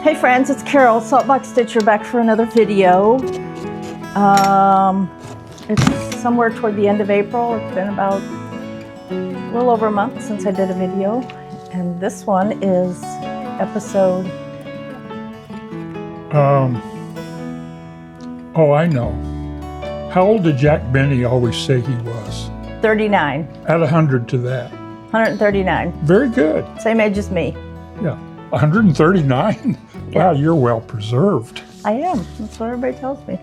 Hey friends, it's Carol, Saltbox Stitcher, back for another video. It's somewhere toward the end of April. It's been about a little over a month since I did a video. And this one is episode... Oh, I know. How old did Jack Benny always say he was? 39. Add 100 to that. 139. Very good. Same age as me. Yeah. 139? Yeah. Wow, you're well preserved. I am. That's what everybody tells me.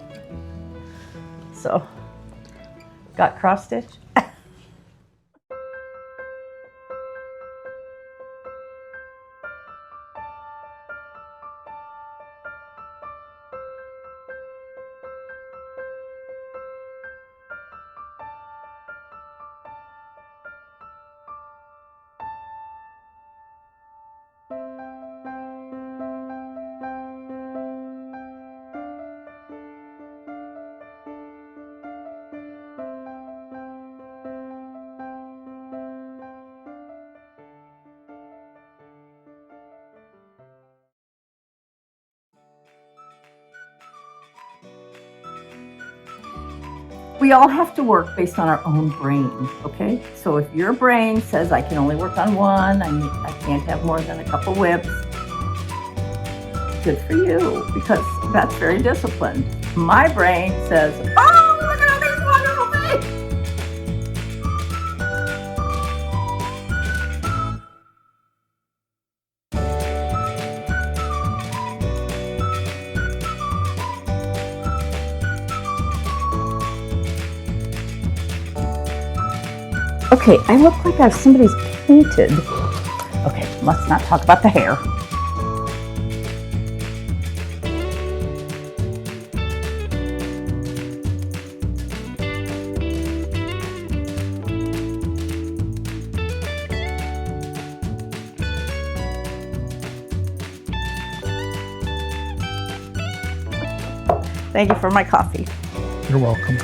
So, got cross stitch. We all have to work based on our own brain, okay? So if your brain says I can only work on one, I can't have more than a couple WIPs, good for you, because that's very disciplined. My brain says, oh, look at all these wonderful things! Okay, I look like I have somebody's painted. Okay, let's not talk about the hair. Thank you for my coffee. You're welcome.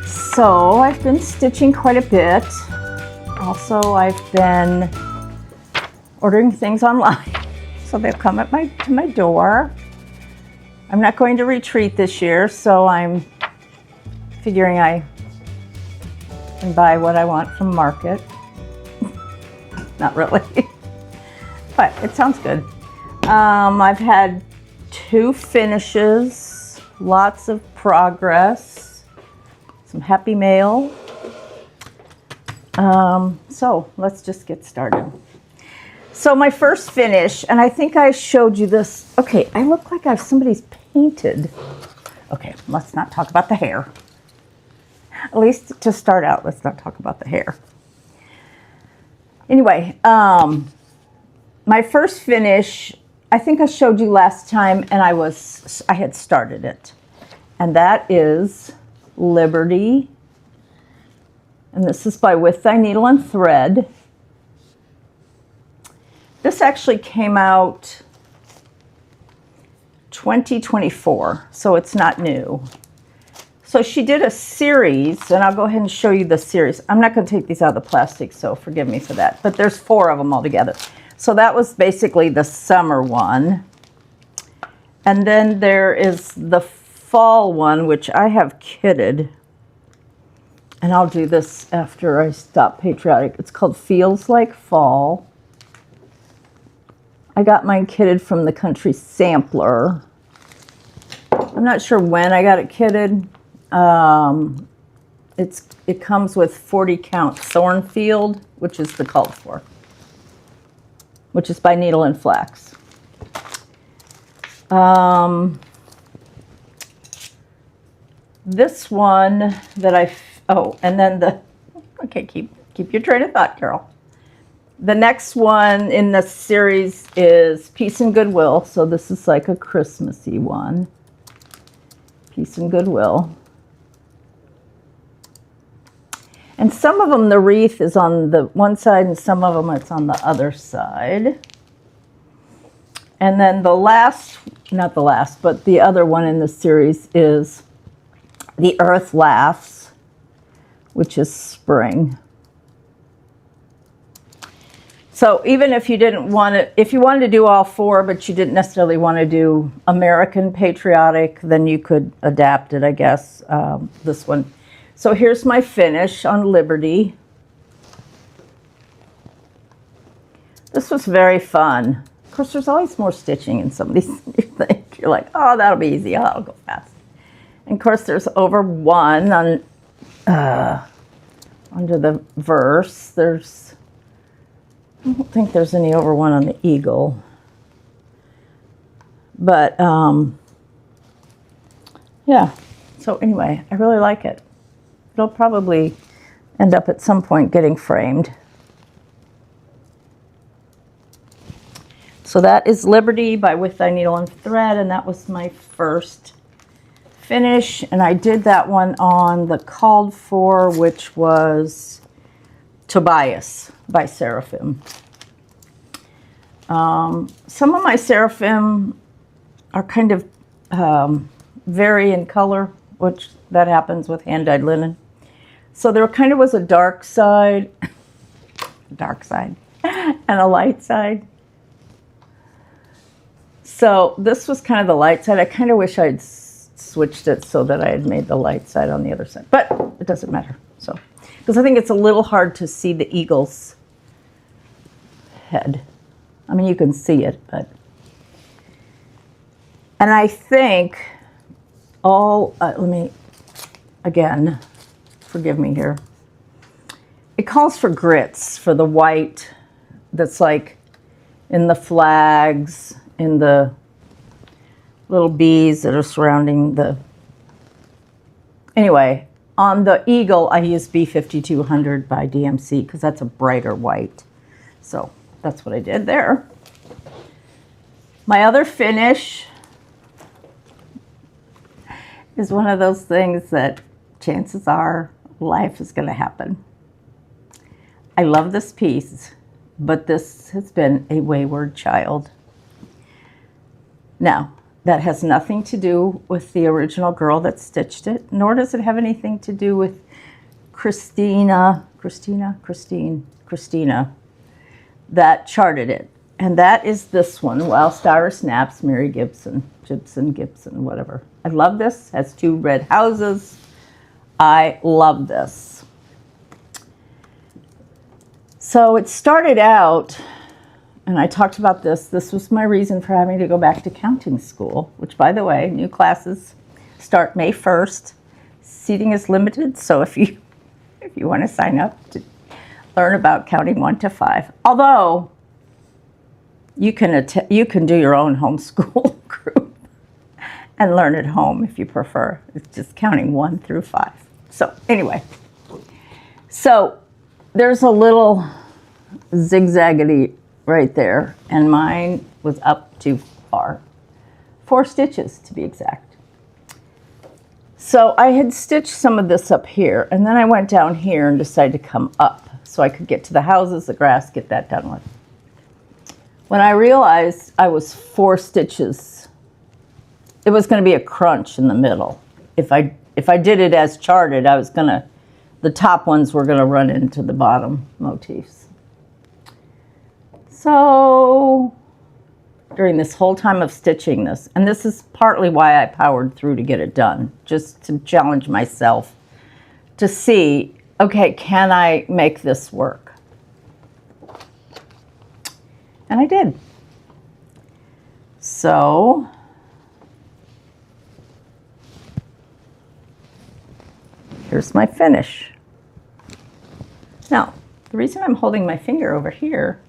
So I've been stitching quite a bit. Also, I've been ordering things online. So they'll come at to my door. I'm not going to retreat this year, so I'm figuring I can buy what I want from Market. Not really, but it sounds good. I've had 2 finishes, lots of progress. Some happy mail. So let's just get started. So my first finish, and I think I showed you this. Okay, I look like I have somebody's painted. Okay, let's not talk about the hair. At least to start out, let's not talk about the hair. Anyway, my first finish, I think I showed you last time, and I had started it. And that is Liberty, and this is by With Thy Needle and Thread. This actually came out 2024, so it's not new. So she did a series, and I'll go ahead and show you the series. I'm not going to take these out of the plastic, so forgive me for that, but there's 4 of them altogether. So that was basically the summer one, and then there is the fall one, which I have kitted, and I'll do this after I stop Patriotic. It's called Feels Like Fall. I got mine kitted from the Country Sampler. I'm not sure when I got it kitted. It comes with 40 count Thornfield, which is the called for, which is by Needle and Flax. This one that and then okay, keep your train of thought, Carol. The next one in the series is Peace and Goodwill. So this is like a Christmassy one. Peace and Goodwill. And some of them, the wreath is on the one side, and some of them it's on the other side. And then the last, not the last, but the other one in the series is The Earth Laughs, which is spring. So even if you didn't want to, if you wanted to do all four, but you didn't necessarily want to do American Patriotic, then you could adapt it, I guess, this one. So here's my finish on Liberty. This was very fun. Of course, there's always more stitching in some of these things. You're like, oh, that'll be easy. Oh, I'll go fast. And of course, there's over one on under the verse. There's, I don't think there's any over one on the eagle. But yeah. So anyway, I really like it. It'll probably end up at some point getting framed. So that is Liberty by With Thy Needle and Thread, and that was my first finish. And I did that one on the called for, which was Tobias by Seraphim. Some of my Seraphim are kind of vary in color, which that happens with hand-dyed linen. So there kind of was a dark side, and a light side. So this was kind of the light side. I kind of wish I'd switched it so that I had made the light side on the other side, but it doesn't matter. So, because I think it's a little hard to see the eagle's head. I mean, you can see it, but. And I think let me, again, forgive me here. It calls for grits for the white that's like in the flags, in the little bees that are surrounding the... Anyway, on the eagle, I use B5200 by DMC because that's a brighter white. So that's what I did there. My other finish is one of those things that chances are life is going to happen. I love this piece, but this has been a wayward child. Now, that has nothing to do with the original girl that stitched it, nor does it have anything to do with Christina that charted it. And that is this one, Whilst Iris Naps, Mary Gibson, whatever. I love this. Has two red houses. I love this. So it started out, and I talked about this. This was my reason for having to go back to counting school, which, by the way, new classes start May 1st. Seating is limited, so if you want to sign up to learn about counting 1 to 5. Although you can do your own homeschool group and learn at home if you prefer. It's just counting 1 through 5. So anyway, so there's a little zigzaggedy right there, and mine was up too far. 4 stitches to be exact. So I had stitched some of this up here, and then I went down here and decided to come up so I could get to the houses, the grass, get that done with. When I realized I was 4 stitches, it was going to be a crunch in the middle. If I did it as charted, the top ones were going to run into the bottom motifs. So during this whole time of stitching this, and this is partly why I powered through to get it done, just to challenge myself to see, okay, can I make this work? And I did. So here's my finish. Now, the reason I'm holding my finger over here,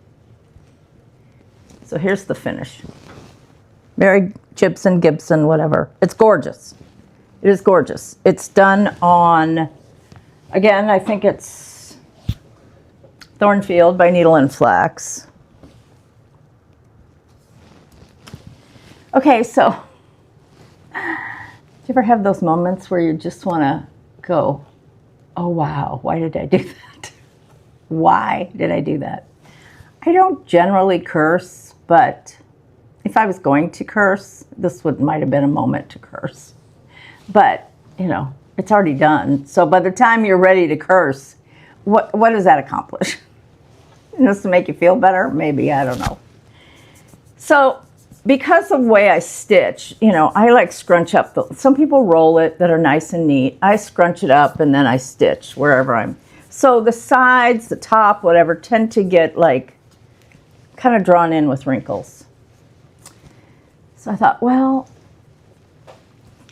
so here's the finish. Mary Gibson, whatever. It's gorgeous. It is gorgeous. It's done on, again, I think it's Thornfield by Needle and Flax. Okay, so do you ever have those moments where you just want to go, oh wow, why did I do that? Why did I do that? I don't generally curse, but if I was going to curse, this might have been a moment to curse. But, you know, it's already done. So by the time you're ready to curse, what does that accomplish? Just to make you feel better, maybe, I don't know. So because of the way I stitch, I like scrunch up. Some people roll it that are nice and neat. I scrunch it up and then I stitch wherever I'm. So the sides, the top, whatever, tend to get like kind of drawn in with wrinkles. So I thought, well,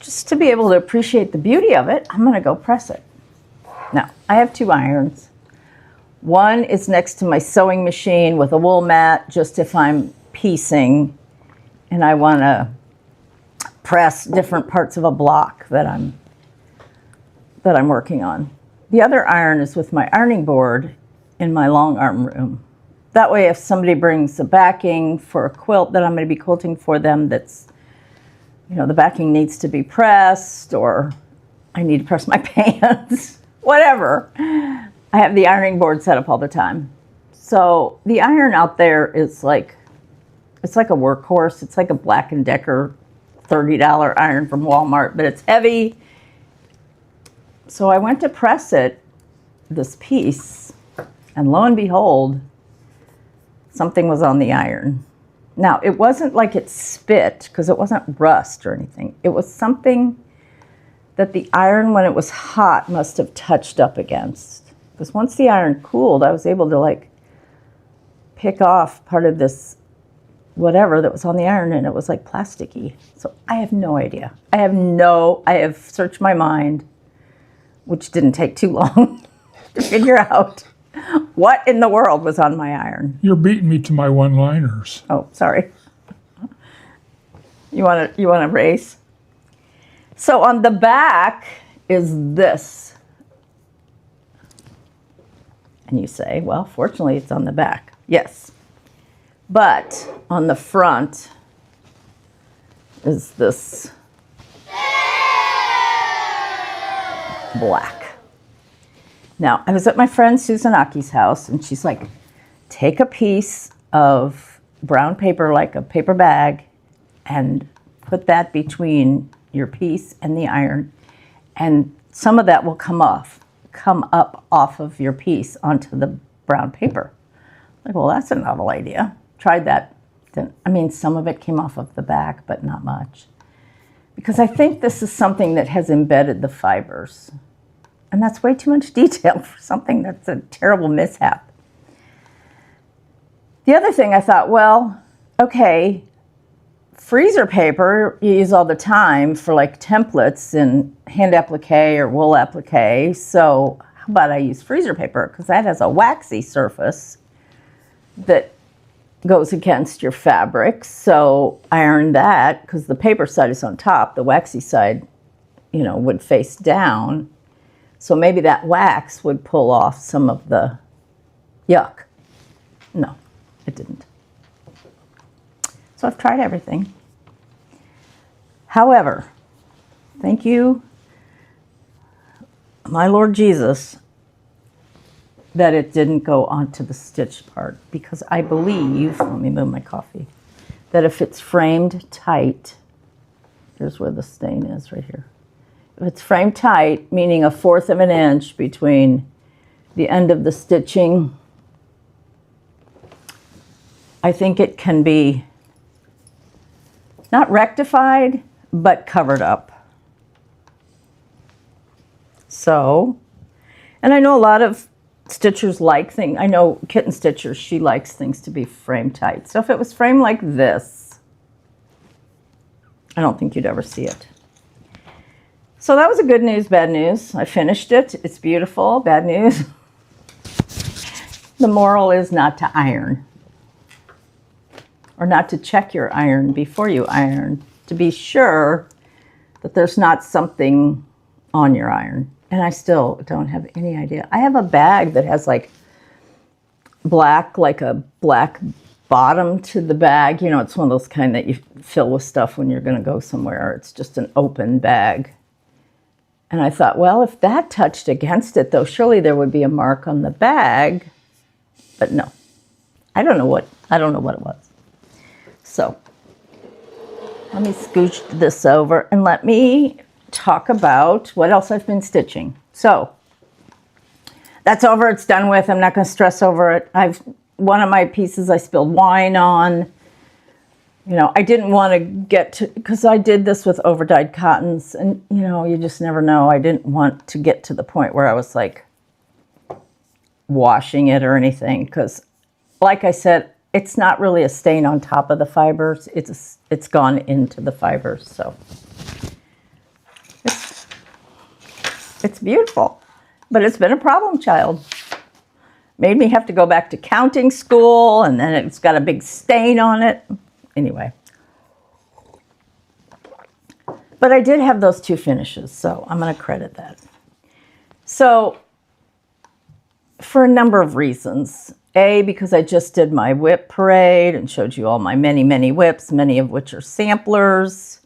just to be able to appreciate the beauty of it, I'm going to go press it. Now, I have 2 irons. One is next to my sewing machine with a wool mat, just if I'm piecing and I want to press different parts of a block that I'm working on. The other iron is with my ironing board in my long arm room. That way, if somebody brings the backing for a quilt that I'm going to be quilting for them, that's, the backing needs to be pressed, or I need to press my pants, whatever. I have the ironing board set up all the time. So the iron out there is like, it's like a workhorse. It's like a Black & Decker $30 iron from Walmart, but it's heavy. So I went to press it, this piece, and lo and behold, something was on the iron. Now, it wasn't like it spit, because it wasn't rust or anything. It was something that the iron, when it was hot, must have touched up against. Because once the iron cooled, I was able to like pick off part of this whatever that was on the iron, and it was like plasticky. So I have no idea. I have searched my mind, which didn't take too long to figure out what in the world was on my iron. You're beating me to my one-liners. Oh, sorry. You want to race? So on the back is this. And you say, well, fortunately it's on the back. Yes. But on the front is this black. Now, I was at my friend Susan Aki's house, and she's like, take a piece of brown paper, like a paper bag, and put that between your piece and the iron, and some of that will come up off of your piece onto the brown paper. Like, well, that's a novel idea. Tried that. Some of it came off of the back, but not much. Because I think this is something that has embedded the fibers. And that's way too much detail for something that's a terrible mishap. The other thing I thought, well, okay, freezer paper you use all the time for like templates in hand applique or wool applique. So how about I use freezer paper? Because that has a waxy surface that goes against your fabric. So iron that, because the paper side is on top, the waxy side, would face down. So maybe that wax would pull off some of the yuck. No, it didn't. So I've tried everything. However, thank you, my Lord Jesus, that it didn't go onto the stitch part, because I believe, let me move my coffee, that if it's framed tight, here's where the stain is right here. If it's framed tight, meaning 1/4 of an inch between the end of the stitching, I think it can be not rectified, but covered up. So, and I know a lot of stitchers like things. I know Kitten Stitcher, she likes things to be frame tight. So if it was framed like this, I don't think you'd ever see it. So that was a good news, bad news. I finished it. It's beautiful. Bad news. The moral is not to iron, or not to check your iron before you iron, to be sure that there's not something on your iron. And I still don't have any idea. I have a bag that has like a black bottom to the bag. It's one of those kind that you fill with stuff when you're going to go somewhere. It's just an open bag. And I thought, well, if that touched against it, though, surely there would be a mark on the bag. But no, I don't know what it was. So let me scooch this over and let me talk about what else I've been stitching. So that's over. It's done with. I'm not going to stress over it. I've one of my pieces I spilled wine on. You know, I didn't want to get to, because I did this with overdyed cottons, and, you know, you just never know. I didn't want to get to the point where I was like washing it or anything, because like I said, it's not really a stain on top of the fibers. It's gone into the fibers, so it's beautiful, but it's been a problem child. Made me have to go back to counting school, and then it's got a big stain on it. Anyway. But I did have those two finishes, so I'm going to credit that. So, for a number of reasons. A, because I just did my WIP parade and showed you all my many, many WIPs, many of which are samplers.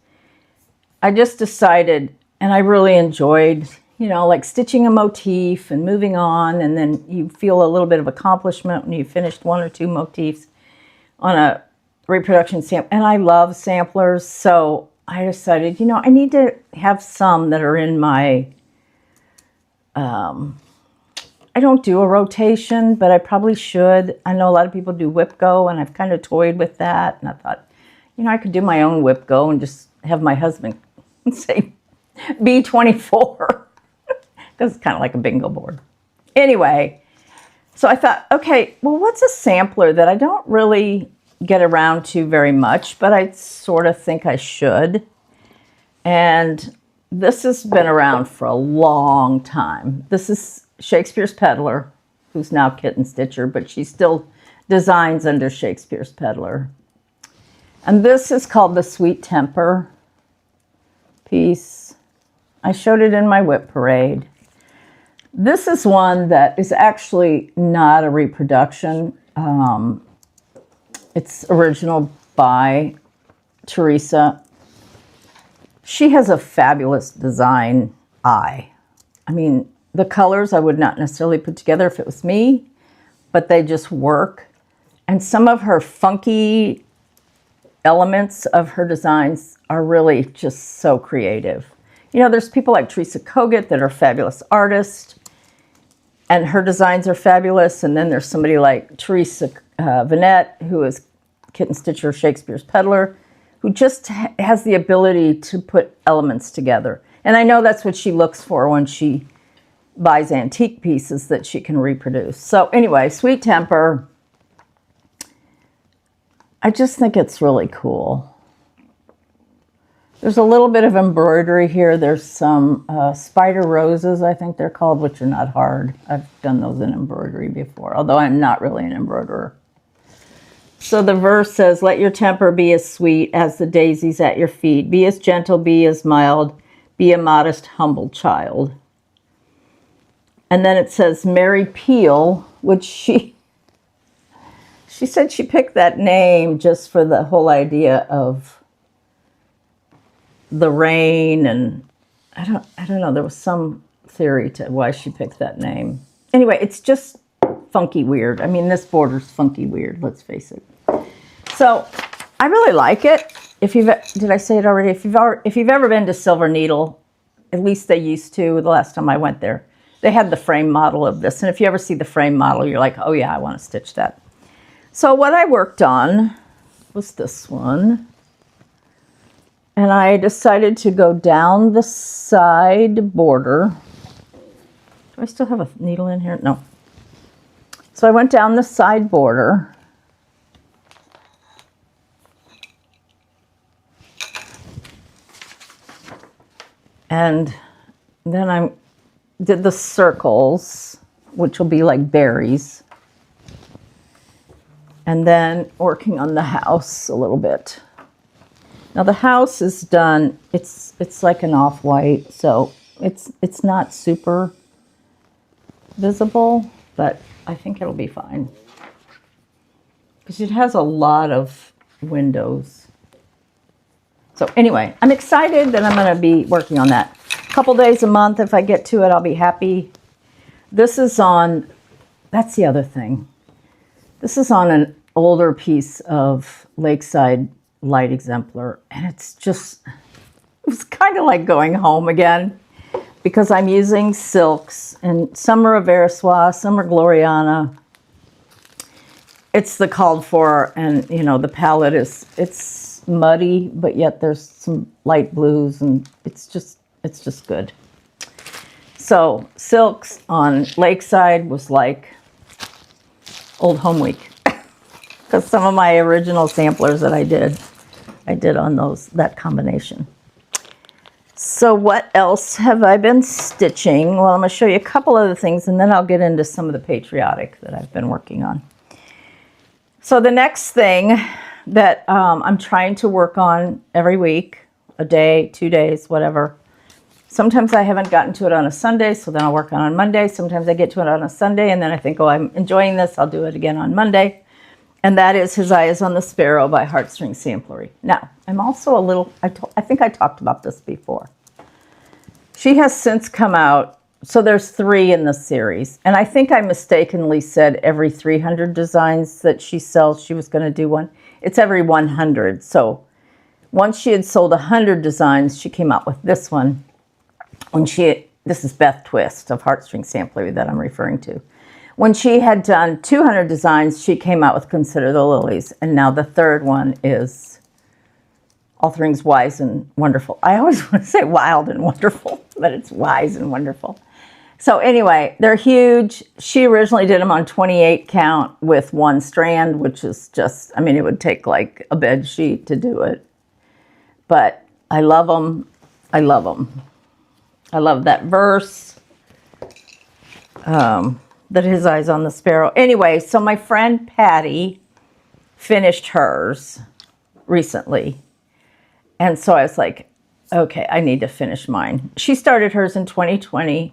I just decided, and I really enjoyed, you know, like stitching a motif and moving on, and then you feel a little bit of accomplishment when you finished one or two motifs on a reproduction sample. And I love samplers, so I decided, you know, I need to have some that are in my, I don't do a rotation, but I probably should. I know a lot of people do WIP Go, and I've kind of toyed with that. And I thought, you know, I could do my own WIP Go and just have my husband say B24, because it's kind of like a bingo board. Anyway, so I thought, okay, well, what's a sampler that I don't really get around to very much, but I sort of think I should. And this has been around for a long time. This is Shakespeare's Peddler, who's now Kitten Stitcher, but she still designs under Shakespeare's Peddler. And this is called the Sweet Temper piece. I showed it in my WIP parade. This is one that is actually not a reproduction. It's original by Teresa. She has a fabulous design eye. I mean, the colors I would not necessarily put together if it was me, but they just work. And some of her funky elements of her designs are really just so creative. You know, there's people like Teresa Kogut that are fabulous artists, and her designs are fabulous. And then there's somebody like Teresa Vanette, who is Kitten Stitcher, Shakespeare's Peddler, who just has the ability to put elements together. And I know that's what she looks for when she buys antique pieces that she can reproduce. So anyway, Sweet Temper, I just think it's really cool. There's a little bit of embroidery here. There's some spider roses, I think they're called, which are not hard. I've done those in embroidery before, although I'm not really an embroiderer. So the verse says, let your temper be as sweet as the daisies at your feet. Be as gentle, be as mild, be a modest, humble child. And then it says Mary Peel, which she said she picked that name just for the whole idea of the rain, and I don't know, there was some theory to why she picked that name. Anyway, it's just funky weird. I mean, this border's funky weird, let's face it. So I really like it. Did I say it already? If you've ever been to Silver Needle, at least they used to the last time I went there, they had the frame model of this. And if you ever see the frame model, you're like, oh yeah, I want to stitch that. So what I worked on was this one. And I decided to go down the side border. Do I still have a needle in here? No. So I went down the side border. And then I did the circles, which will be like berries. And then working on the house a little bit. Now the house is done, it's like an off-white, so it's not super visible, but I think it'll be fine. Because it has a lot of windows. So anyway, I'm excited that I'm going to be working on that. A couple days a month, if I get to it, I'll be happy. This is on, that's the other thing. This is on an older piece of Lakeside Light Exemplar, and it's kind of like going home again, because I'm using silks, and some are Aversois, some are Gloriana. it's the called for, and you know, the palette it's muddy, but yet there's some light blues, and it's just good. So silks on Lakeside was like old home week, because some of my original samplers that I did on that combination. So what else have I been stitching? Well, I'm going to show you a couple other things, and then I'll get into some of the Patriotic that I've been working on. So the next thing that I'm trying to work on every week, a day, 2 days, whatever. Sometimes I haven't gotten to it on a Sunday, so then I'll work on Monday. Sometimes I get to it on a Sunday, and then I think, oh, I'm enjoying this, I'll do it again on Monday. And that is His Eye is on the Sparrow by Heartstring Samplery. Now, I'm also a little, I think I talked about this before. She has since come out, so there's 3 in the series. And I think I mistakenly said every 300 designs that she sells, she was going to do one. It's every 100. So once she had sold 100 designs, she came out with this one. This is Beth Twist of Heartstring Samplery that I'm referring to. When she had done 200 designs, she came out with Consider the Lilies. And now the third one is All Things Wise and Wonderful. I always want to say wild and wonderful, but it's wise and wonderful. So anyway, they're huge. She originally did them on 28 count with 1 strand, which is just, I mean, it would take like a bed sheet to do it. But I love them. I love them. I love that verse. That His Eyes on the Sparrow. Anyway, so my friend Patty finished hers recently. And so I was like, okay, I need to finish mine. She started hers in 2020.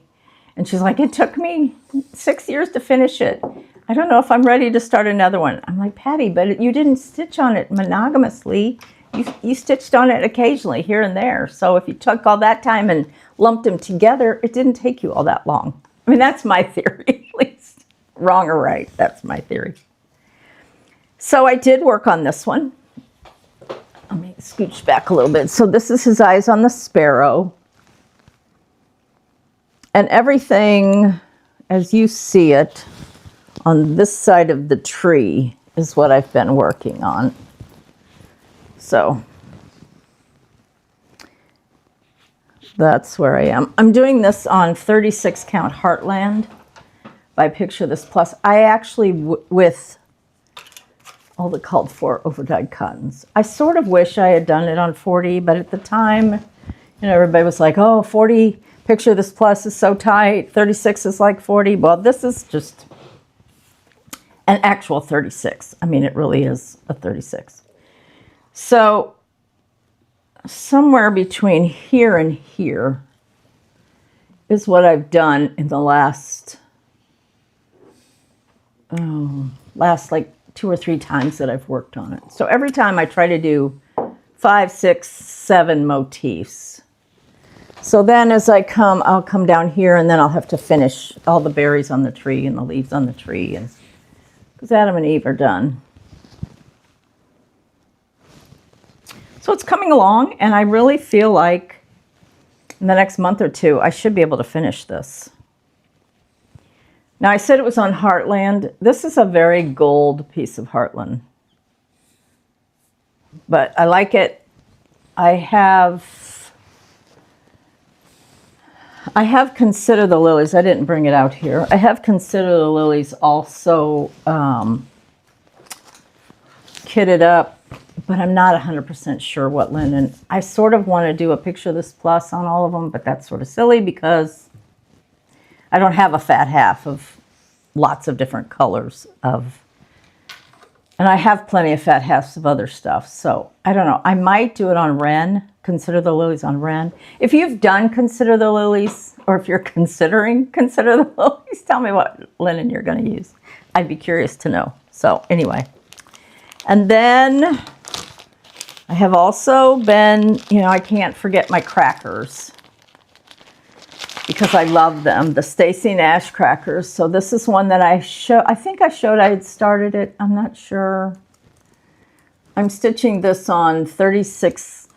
And she's like, it took me 6 years to finish it. I don't know if I'm ready to start another one. I'm like, Patty, but you didn't stitch on it monogamously. You stitched on it occasionally here and there. So if you took all that time and lumped them together, it didn't take you all that long. I mean, that's my theory, at least. Wrong or right, that's my theory. So I did work on this one. Let me scooch back a little bit. So this is His Eyes on the Sparrow. And everything, as you see it, on this side of the tree is what I've been working on. So that's where I am. I'm doing this on 36 count Heartland by Picture This Plus. I actually, with all the called for overdyed cottons, I sort of wish I had done it on 40, but at the time, you know, everybody was like, oh, 40 Picture This Plus is so tight, 36 is like 40. Well, this is just an actual 36. I mean, it really is a 36. So somewhere between here and here is what I've done in the last like 2 or 3 times that I've worked on it. So every time I try to do 5, 6, 7 motifs. So then as I'll come down here, and then I'll have to finish all the berries on the tree and the leaves on the tree, and because Adam and Eve are done. So it's coming along, and I really feel like in the next month or 2, I should be able to finish this. Now, I said it was on Heartland. This is a very gold piece of Heartland, but I like it. I have Consider the Lilies. I didn't bring it out here. I have Consider the Lilies also kitted up, but I'm not 100% sure what linen. I sort of want to do a Picture This Plus on all of them, but that's sort of silly because I don't have a fat half of lots of different colors of, and I have plenty of fat halves of other stuff. So I don't know. I might do it on Ren, Consider the Lilies on Ren. If you've done Consider the Lilies, or if you're considering Consider the Lilies, tell me what linen you're going to use. I'd be curious to know. So anyway, and then I have also been, you know, I can't forget my crackers because I love them, the Stacy Nash crackers. So this is one that I think I showed I had started it. I'm not sure. I'm stitching this on 36.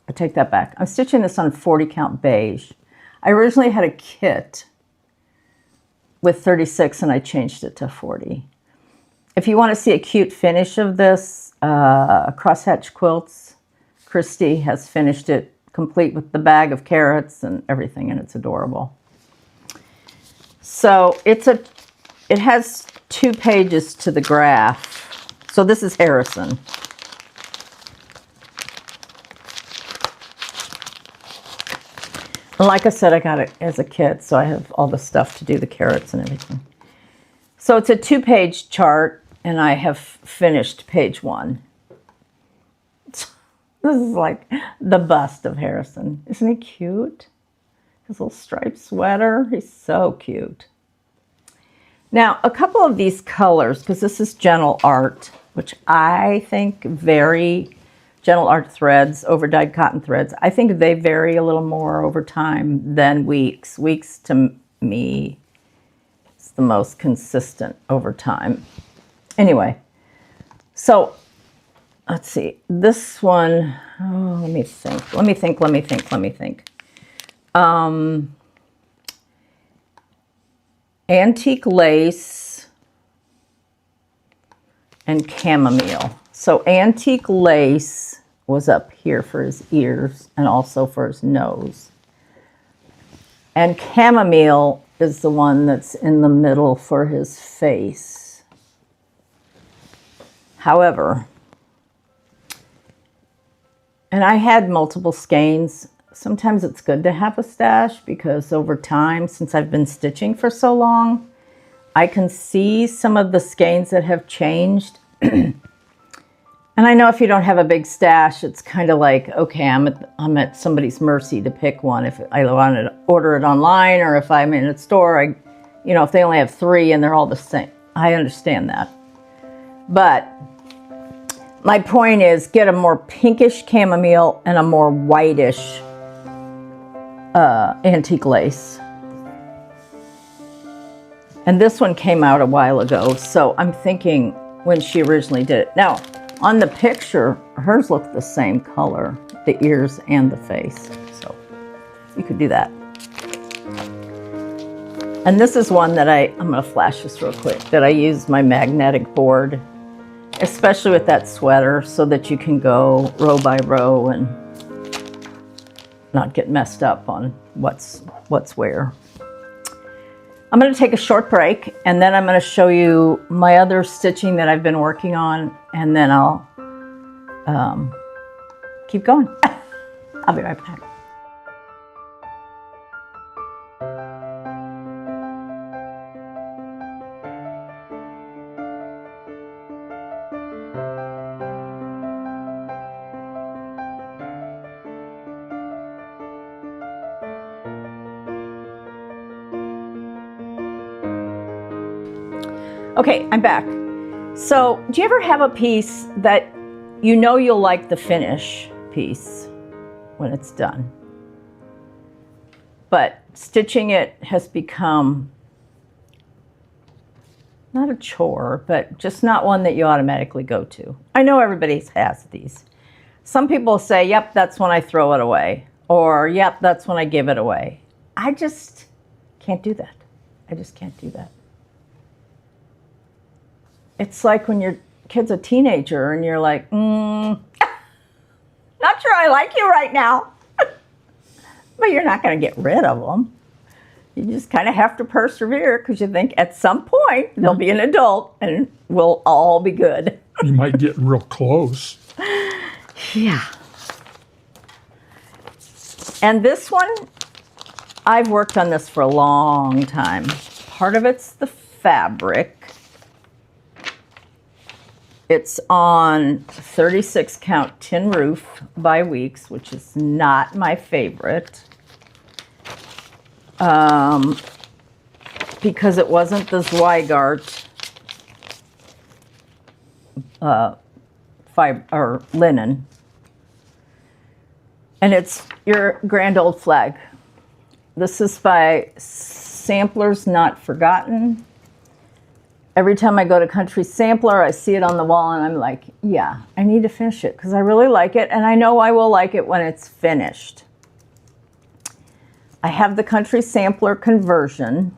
I take that back. I'm stitching this on 40 count beige. I originally had a kit with 36 and I changed it to 40. If you want to see a cute finish of this, crosshatch quilts, Christy has finished it complete with the bag of carrots and everything, and it's adorable. So it has 2 pages to the graph. So this is Harrison. And like I said, I got it as a kit, so I have all the stuff to do the carrots and everything. So it's a 2-page chart, and I have finished page 1. This is like the bust of Harrison. Isn't he cute? His little striped sweater. He's so cute. Now, a couple of these colors, because this is Gentle Art, which I think Gentle Art threads, over-dyed cotton threads, I think they vary a little more over time than Weeks. Weeks, to me, is the most consistent over time. Anyway, so let's see. This one, oh, let me think. Antique lace and chamomile. So antique lace was up here for his ears and also for his nose. And chamomile is the one that's in the middle for his face. However, and I had multiple skeins. Sometimes it's good to have a stash because over time, since I've been stitching for so long, I can see some of the skeins that have changed. And I know if you don't have a big stash, it's kind of like, okay, I'm at somebody's mercy to pick one. If I want to order it online, or if I'm in a store, if they only have 3 and they're all the same. I understand that. But my point is, get a more pinkish chamomile and a more whitish antique lace. And this one came out a while ago, so I'm thinking when she originally did it. Now, on the picture, hers looked the same color, the ears and the face. So you could do that. And this is one that I'm going to flash this real quick, that I use my magnetic board, especially with that sweater, so that you can go row by row and not get messed up on what's where. I'm going to take a short break, and then I'm going to show you my other stitching that I've been working on, and then I'll keep going. I'll be right back. Okay, I'm back. So, do you ever have a piece that you know you'll like the finish piece when it's done, but stitching it has become not a chore, but just not one that you automatically go to? I know everybody has these. Some people say, yep, that's when I throw it away, or yep, that's when I give it away. I just can't do that. I just can't do that. It's like when your kid's a teenager and you're like, not sure I like you right now. But you're not going to get rid of them. You just kind of have to persevere because you think at some point they'll be an adult and we'll all be good. You might get real close. Yeah. And this one, I've worked on this for a long time. Part of it's the fabric. It's on 36 count tin roof by Weeks, which is not my favorite. Because it wasn't the Zweigart fiber or linen. And it's your grand old flag. This is by Samplers Not Forgotten. Every time I go to Country Sampler, I see it on the wall and I'm like, yeah, I need to finish it because I really like it, and I know I will like it when it's finished. I have the Country Sampler conversion.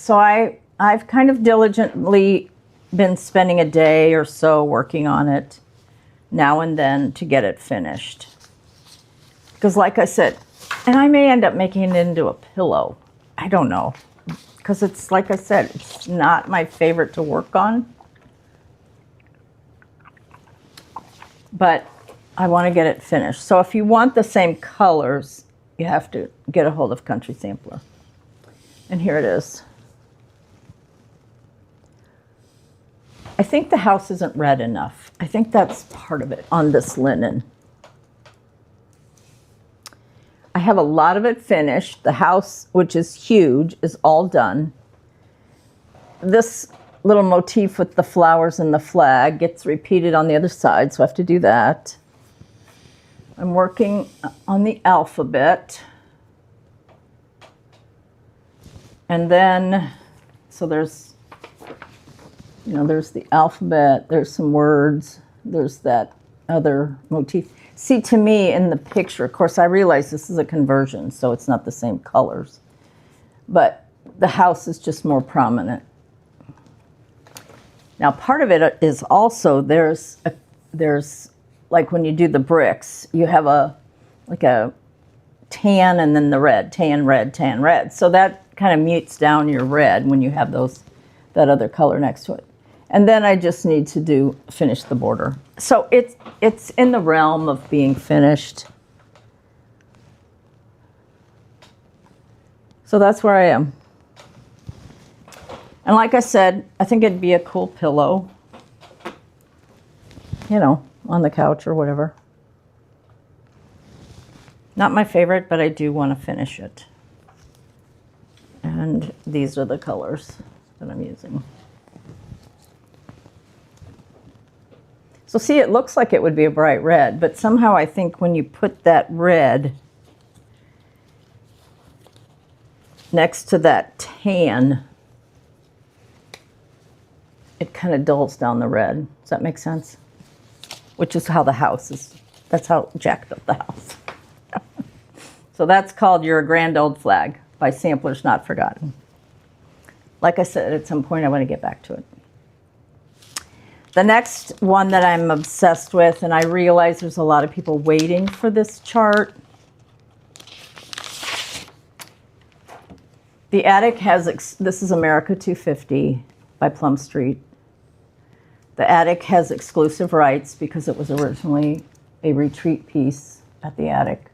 So I've kind of diligently been spending a day or so working on it now and then to get it finished. Because like I said, and I may end up making it into a pillow. I don't know. Because it's, like I said, it's not my favorite to work on. But I want to get it finished. So if you want the same colors, you have to get a hold of Country Sampler. And here it is. I think the house isn't red enough. I think that's part of it on this linen. I have a lot of it finished. The house, which is huge, is all done. This little motif with the flowers and the flag gets repeated on the other side, so I have to do that. I'm working on the alphabet. And then, so there's, you know, there's the alphabet, there's some words, there's that other motif. See, to me, in the picture, of course, I realize this is a conversion, so it's not the same colors. But the house is just more prominent. Now, part of it is also, there's like when you do the bricks, you have like a tan and then the red, tan, red, tan, red. So that kind of mutes down your red when you have that other color next to it. And then I just need to finish the border. So it's in the realm of being finished. So that's where I am. And like I said, I think it'd be a cool pillow, you know, on the couch or whatever. Not my favorite, but I do want to finish it. And these are the colors that I'm using. So see, it looks like it would be a bright red, but somehow I think when you put that red next to that tan, it kind of dulls down the red. Does that make sense? Which is how the house is. That's how Jack built the house. So that's called You're a Grand Old Flag by Samplers Not Forgotten. Like I said, at some point I want to get back to it. The next one that I'm obsessed with, and I realize there's a lot of people waiting for this chart. The attic has, this is America 250 by Plum Street. The attic has exclusive rights because it was originally a retreat piece at the attic.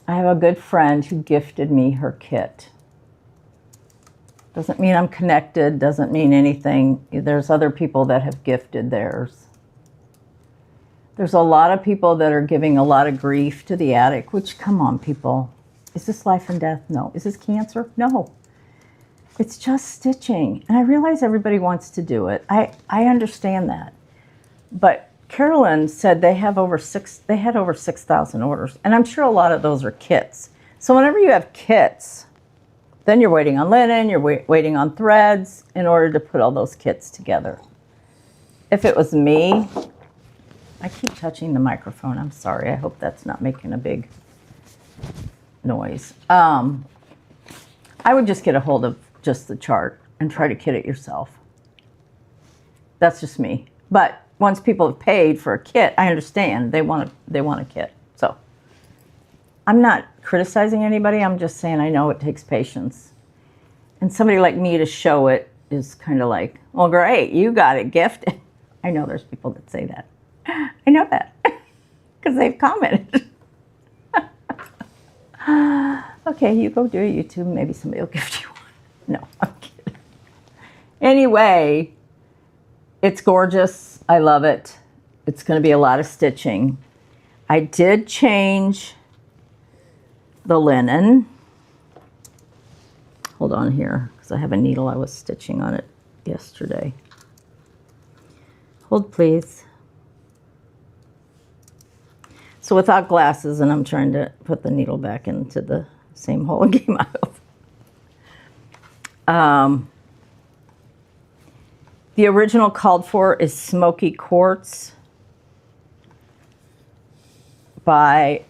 I have a good friend who gifted me her kit. Doesn't mean I'm connected, doesn't mean anything. There's other people that have gifted theirs. There's a lot of people that are giving a lot of grief to the attic, which, come on, people. Is this life and death? No. Is this cancer? No. It's just stitching. And I realize everybody wants to do it. I understand that. But Carolyn said they had over 6,000 orders. And I'm sure a lot of those are kits. So whenever you have kits, then you're waiting on linen, you're waiting on threads in order to put all those kits together. If it was me, I keep touching the microphone. I'm sorry. I hope that's not making a big noise. I would just get a hold of just the chart and try to kit it yourself. That's just me. But once people have paid for a kit, I understand they want a kit. So I'm not criticizing anybody. I'm just saying I know it takes patience. And somebody like me to show it is kind of like, well, great, you got it gifted. I know there's people that say that. I know that because they've commented. Okay, you go do a YouTube. Maybe somebody will gift you one. No, I'm kidding. Anyway, it's gorgeous. I love it. It's going to be a lot of stitching. I did change the linen. Hold on here, because I have a needle. I was stitching on it yesterday. Hold, please. So without glasses, and I'm trying to put the needle back into the same hole it came out of. The original called for is Smoky Quartz by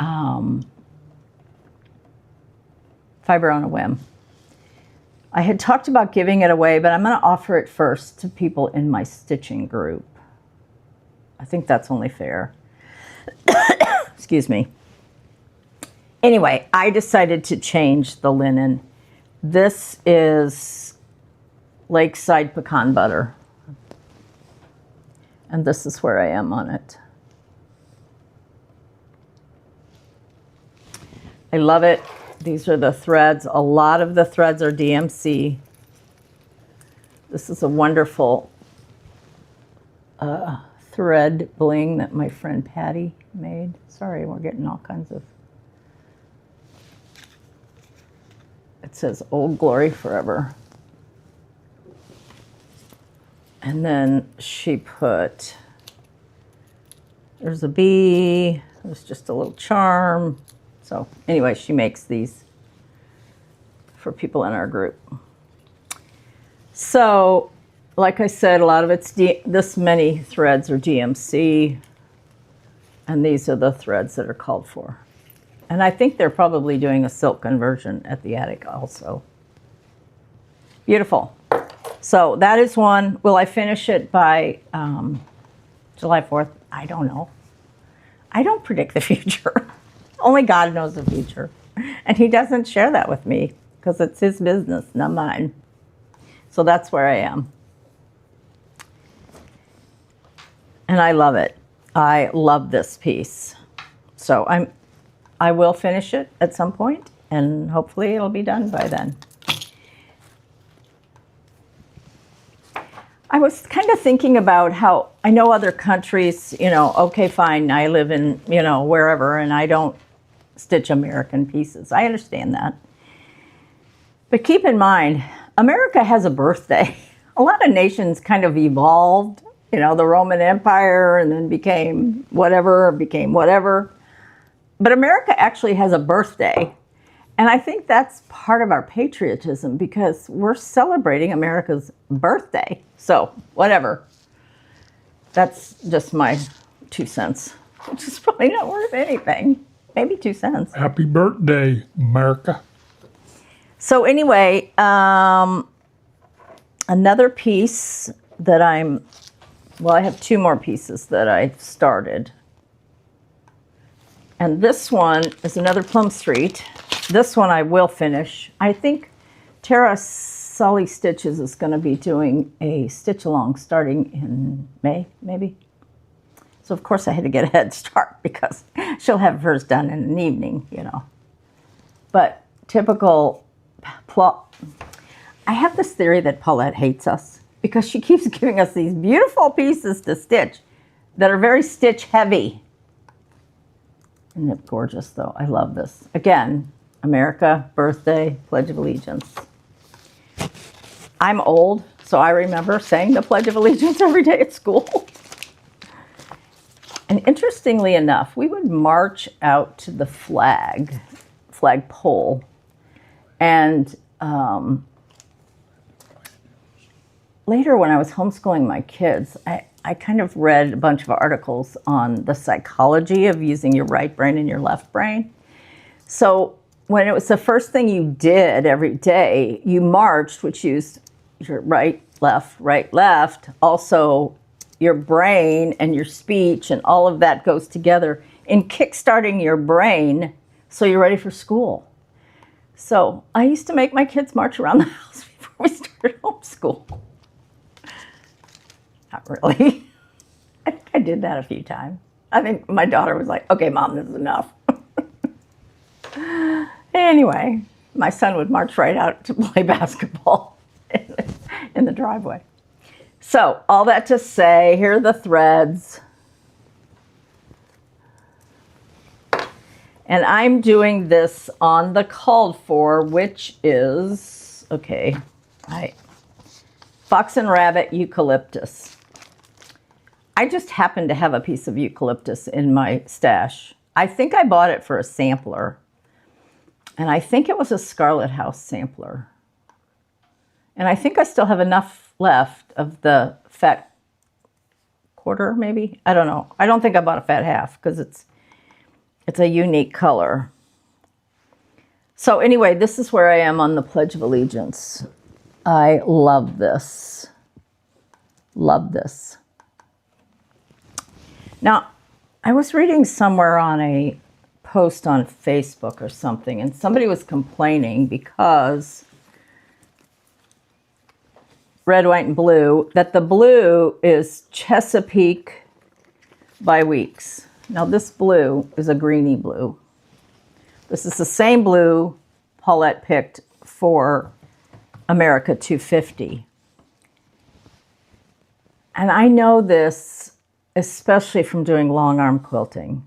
Fiber on a Whim. I had talked about giving it away, but I'm going to offer it first to people in my stitching group. I think that's only fair. Excuse me. Anyway, I decided to change the linen. This is Lakeside Pecan Butter. And this is where I am on it. I love it. These are the threads. A lot of the threads are DMC. This is a wonderful thread bling that my friend Patty made. Sorry, we're getting all kinds of... It says Old Glory Forever. And then she put, there's a bee, there's just a little charm. So anyway, she makes these for people in our group. So, like I said, a lot of it's, this many threads are DMC, and these are the threads that are called for. And I think they're probably doing a silk conversion at the attic also. Beautiful. So that is one. Will I finish it by July 4th? I don't know. I don't predict the future. Only God knows the future. And he doesn't share that with me because it's his business, not mine. So that's where I am. And I love it. I love this piece. So I will finish it at some point, and hopefully it'll be done by then. I was kind of thinking about how I know other countries, you know, okay, fine, I live in, you know, wherever, and I don't stitch American pieces. I understand that. But keep in mind, America has a birthday. A lot of nations kind of evolved, you know, the Roman Empire, and then became whatever. But America actually has a birthday. And I think that's part of our patriotism because we're celebrating America's birthday. So, whatever. That's just my 2 cents, which is probably not worth anything. Maybe 2 cents. Happy birthday, America. So anyway, another piece that I have 2 more pieces that I've started. And this one is another Plum Street. This one I will finish. I think Tara Sully Stitches is going to be doing a stitch along starting in May, maybe. So of course I had to get a head start because she'll have hers done in an evening, you know. But typical, I have this theory that Paulette hates us because she keeps giving us these beautiful pieces to stitch that are very stitch heavy. Isn't it gorgeous though? I love this. Again, America, birthday, Pledge of Allegiance. I'm old, so I remember saying the Pledge of Allegiance every day at school. And interestingly enough, we would march out to the flagpole, and later when I was homeschooling my kids, I kind of read a bunch of articles on the psychology of using your right brain and your left brain. So when it was the first thing you did every day, you marched, which used your right, left. Also, your brain and your speech and all of that goes together in kickstarting your brain so you're ready for school. So I used to make my kids march around the house before we started homeschool. Not really. I think I did that a few times. I think my daughter was like, okay, Mom, this is enough. Anyway, my son would march right out to play basketball in the driveway. So all that to say, here are the threads. And I'm doing this on the called for, which is, okay, Fox and Rabbit Eucalyptus. I just happen to have a piece of eucalyptus in my stash. I think I bought it for a sampler. And I think it was a Scarlet House sampler. And I think I still have enough left of the fat quarter, maybe? I don't know. I don't think I bought a fat half because it's a unique color. So anyway, this is where I am on the Pledge of Allegiance. I love this. Love this. Now, I was reading somewhere on a post on Facebook or something, and somebody was complaining because red, white, and blue, that the blue is Chesapeake by Weeks. Now, this blue is a greeny blue. This is the same blue Paulette picked for America 250. And I know this especially from doing long arm quilting.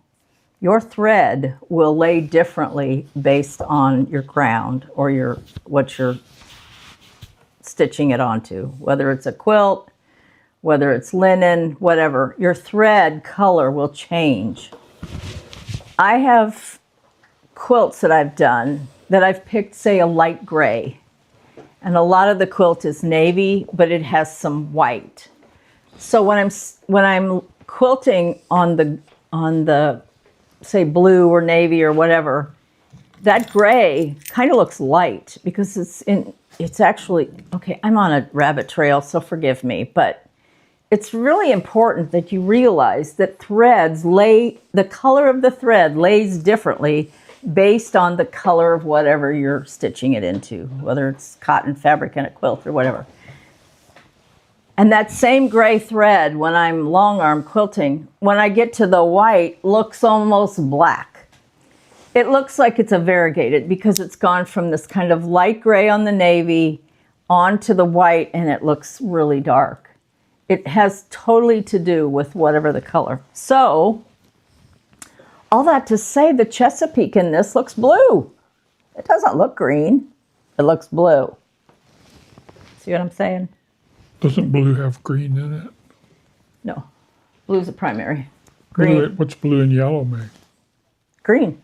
Your thread will lay differently based on your ground or what you're stitching it onto, whether it's a quilt, whether it's linen, whatever. Your thread color will change. I have quilts that I've done that I've picked, say, a light gray. And a lot of the quilt is navy, but it has some white. So when I'm quilting on the say blue or navy or whatever, that gray kind of looks light because it's actually, okay, I'm on a rabbit trail, so forgive me, but it's really important that you realize that the color of the thread lays differently based on the color of whatever you're stitching it into, whether it's cotton fabric in a quilt or whatever. And that same gray thread, when I'm long arm quilting, when I get to the white, looks almost black. It looks like it's a variegated because it's gone from this kind of light gray on the navy onto the white, and it looks really dark. It has totally to do with whatever the color. So, all that to say, the Chesapeake in this looks blue. It doesn't look green. It looks blue. See what I'm saying? Doesn't blue have green in it? No. Blue's a primary. Green. What's blue and yellow make? Green.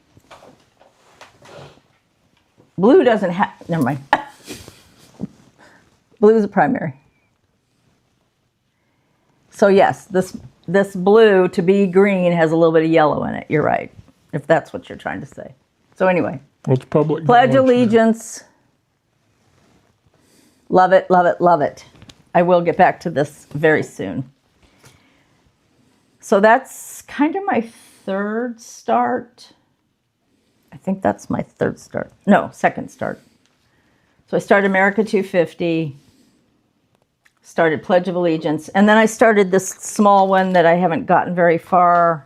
Blue doesn't have... Never mind. Blue's a primary. So yes, this blue, to be green, has a little bit of yellow in it. You're right, if that's what you're trying to say. So anyway. Well, it's public Pledge knowledge allegiance. Love it, love it, love it. I will get back to this very soon. So that's kind of my third start. I think that's my third start. No, second start. So I started America 250, started Pledge of Allegiance, and then I started this small one that I haven't gotten very far.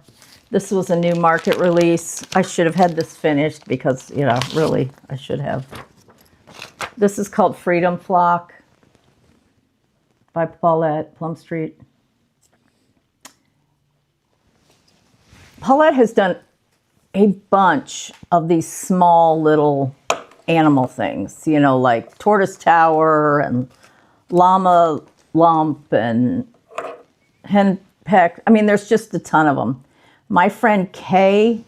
This was a new market release. I should have had this finished because, really, I should have. This is called Freedom Flock by Paulette, Plum Street. Paulette has done a bunch of these small little animal things, like Tortoise Tower and Llama Lump and Henpeck. I mean, there's just a ton of them. My friend Kay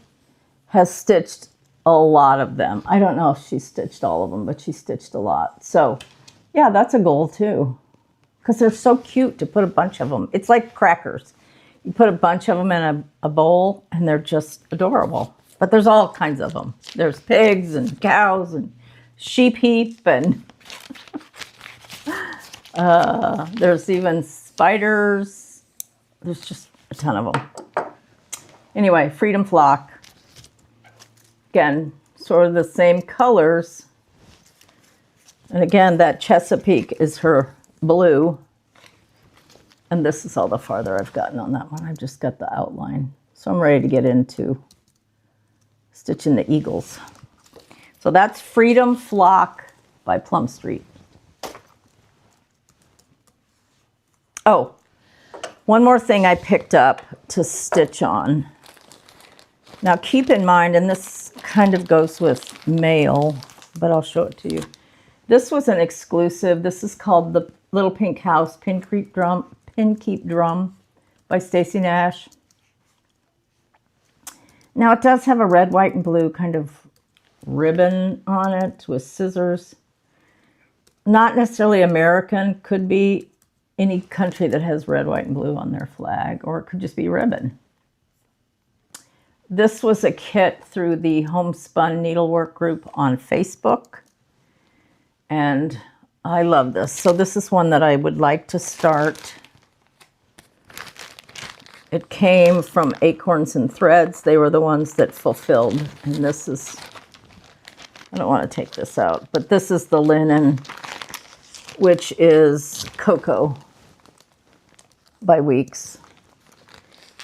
has stitched a lot of them. I don't know if she stitched all of them, but she stitched a lot. So, yeah, that's a goal too. Because they're so cute to put a bunch of them. It's like crackers. You put a bunch of them in a bowl, and they're just adorable. But there's all kinds of them. There's pigs and cows and sheep heap, and there's even spiders. There's just a ton of them. Anyway, Freedom Flock. Again, sort of the same colors. And again, that Chesapeake is her blue. And this is all the farther I've gotten on that one. I've just got the outline. So I'm ready to get into stitching the eagles. So that's Freedom Flock by Plum Street. Oh, one more thing I picked up to stitch on. Now keep in mind, and this kind of goes with mail, but I'll show it to you. This was an exclusive. This is called the Little Pink House Pin Keep Drum by Stacy Nash. Now it does have a red, white, and blue kind of ribbon on it with scissors. Not necessarily American, could be any country that has red, white, and blue on their flag, or it could just be ribbon. This was a kit through the Homespun Needlework group on Facebook. And I love this. So this is one that I would like to start. It came from Acorns and Threads. They were the ones that fulfilled. And this is, I don't want to take this out, but this is the linen, which is Cocoa by Weeks.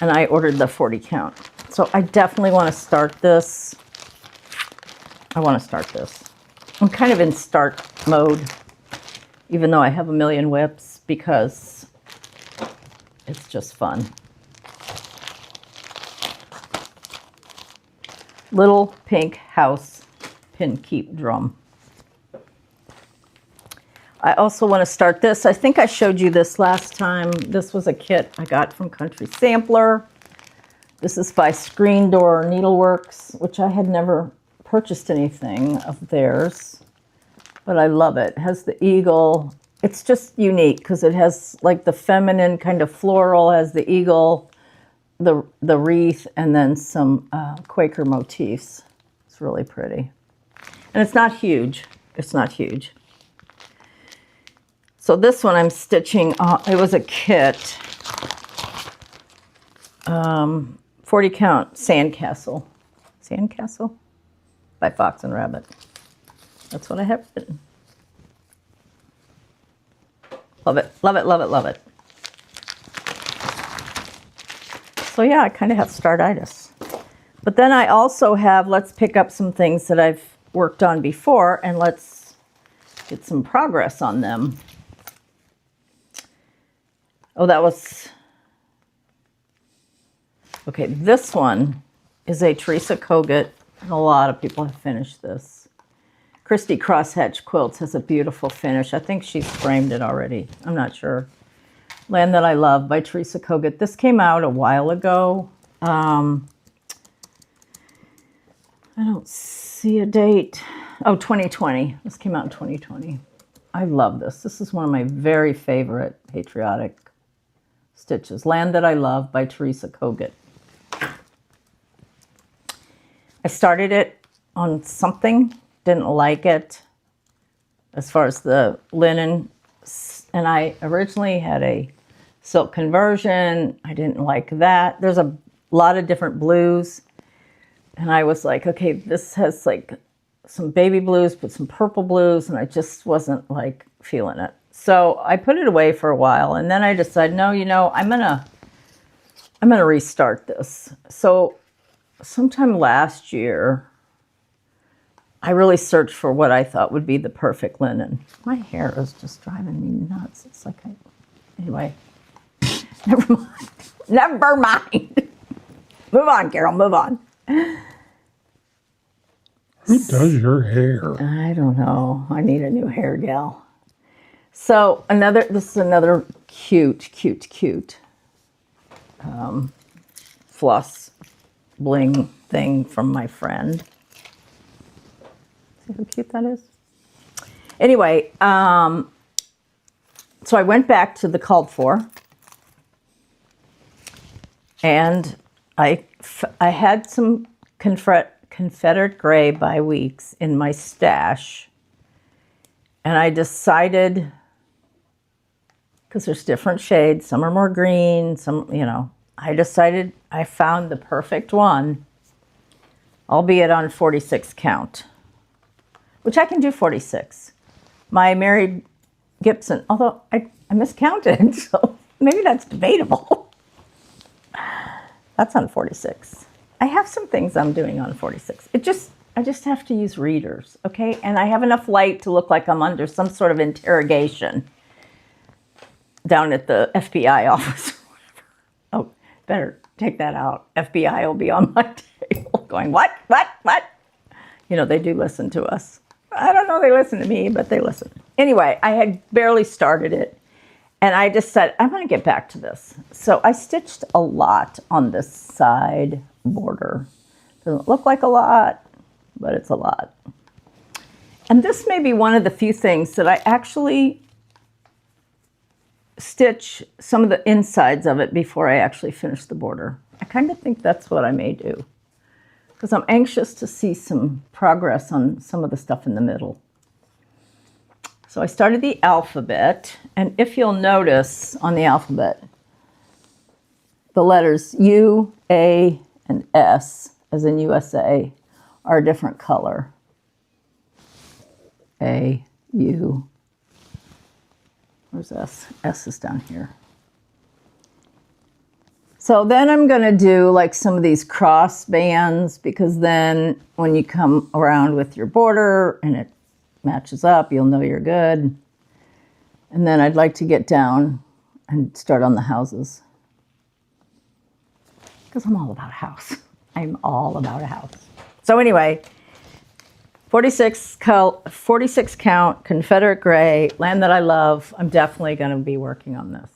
And I ordered the 40 count. So I definitely want to start this. I want to start this. I'm kind of in start mode, even though I have a million WIPs, because it's just fun. Little pink house pin keep drum. I also want to start this. I think I showed you this last time. This was a kit I got from Country Sampler. This is by Screen Door Needleworks, which I had never purchased anything of theirs, but I love it. It has the eagle. It's just unique because it has like the feminine kind of floral, has the eagle, the wreath, and then some Quaker motifs. It's really pretty. And it's not huge. It's not huge. So this one I'm stitching, it was a kit. 40 count Sandcastle. Sandcastle by Fox and Rabbit. That's what I have written. Love it, love it, love it, love it. So yeah, I kind of have startitis. But then I also have, let's pick up some things that I've worked on before and let's get some progress on them. Oh, that was, okay, this one is a Teresa Kogut, and a lot of people have finished this. Christy Crosshatch Quilts has a beautiful finish. I think she's framed it already. I'm not sure. Land That I Love by Teresa Kogut. This came out a while ago. I don't see a date. Oh, 2020. This came out in 2020. I love this. This is one of my very favorite Patriotic stitches. Land That I Love by Teresa Kogut. I started it on something, didn't like it as far as the linen, and I originally had a silk conversion. I didn't like that. There's a lot of different blues, and I was like, okay, this has like some baby blues, but some purple blues, and I just wasn't like feeling it. So I put it away for a while, and then I decided, no, you know, I'm gonna restart this. So sometime last year, I really searched for what I thought would be the perfect linen. My hair is just driving me nuts. It's like, anyway, never mind. Never mind. Move on, Carol, move on. Who does your hair? I don't know. I need a new hair gal. So this is another cute floss bling thing from my friend. See how cute that is? Anyway, so I went back to the called for, and I had some Confederate Gray by Weeks in my stash, and I decided, because there's different shades, some are more green, some, you know, I decided I found the perfect one, albeit on 46 count, which I can do 46. My married Gibson, although I miscounted, so maybe that's debatable. That's on 46. I have some things I'm doing on 46. I just have to use readers, okay? And I have enough light to look like I'm under some sort of interrogation down at the FBI office or whatever. Oh, better take that out. FBI will be on my table going, what? You know, they do listen to us. I don't know they listen to me, but they listen. Anyway, I had barely started it, and I just said, I'm going to get back to this. So I stitched a lot on this side border. Doesn't look like a lot, but it's a lot. And this may be one of the few things that I actually stitch some of the insides of it before I actually finish the border. I kind of think that's what I may do, because I'm anxious to see some progress on some of the stuff in the middle. So I started the alphabet, and if you'll notice on the alphabet, the letters U, A, and S, as in USA, are a different color. A, U, where's S? S is down here. So then I'm going to do like some of these cross bands, because then when you come around with your border and it matches up, you'll know you're good. And then I'd like to get down and start on the houses, because I'm all about a house. I'm all about a house. So anyway, 46 count, Confederate gray, Land That I Love. I'm definitely going to be working on this.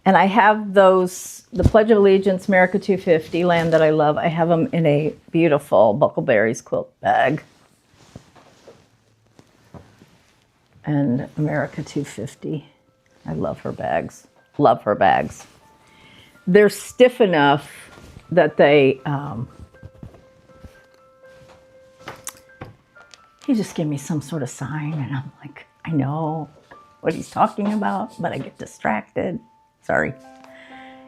And I have those, the Pledge of Allegiance, America 250, Land That I Love. I have them in a beautiful Buckleberries quilt bag. And America 250. I love her bags. Love her bags. They're stiff enough that they, he just gave me some sort of sign, and I'm like, I know what he's talking about, but I get distracted. Sorry.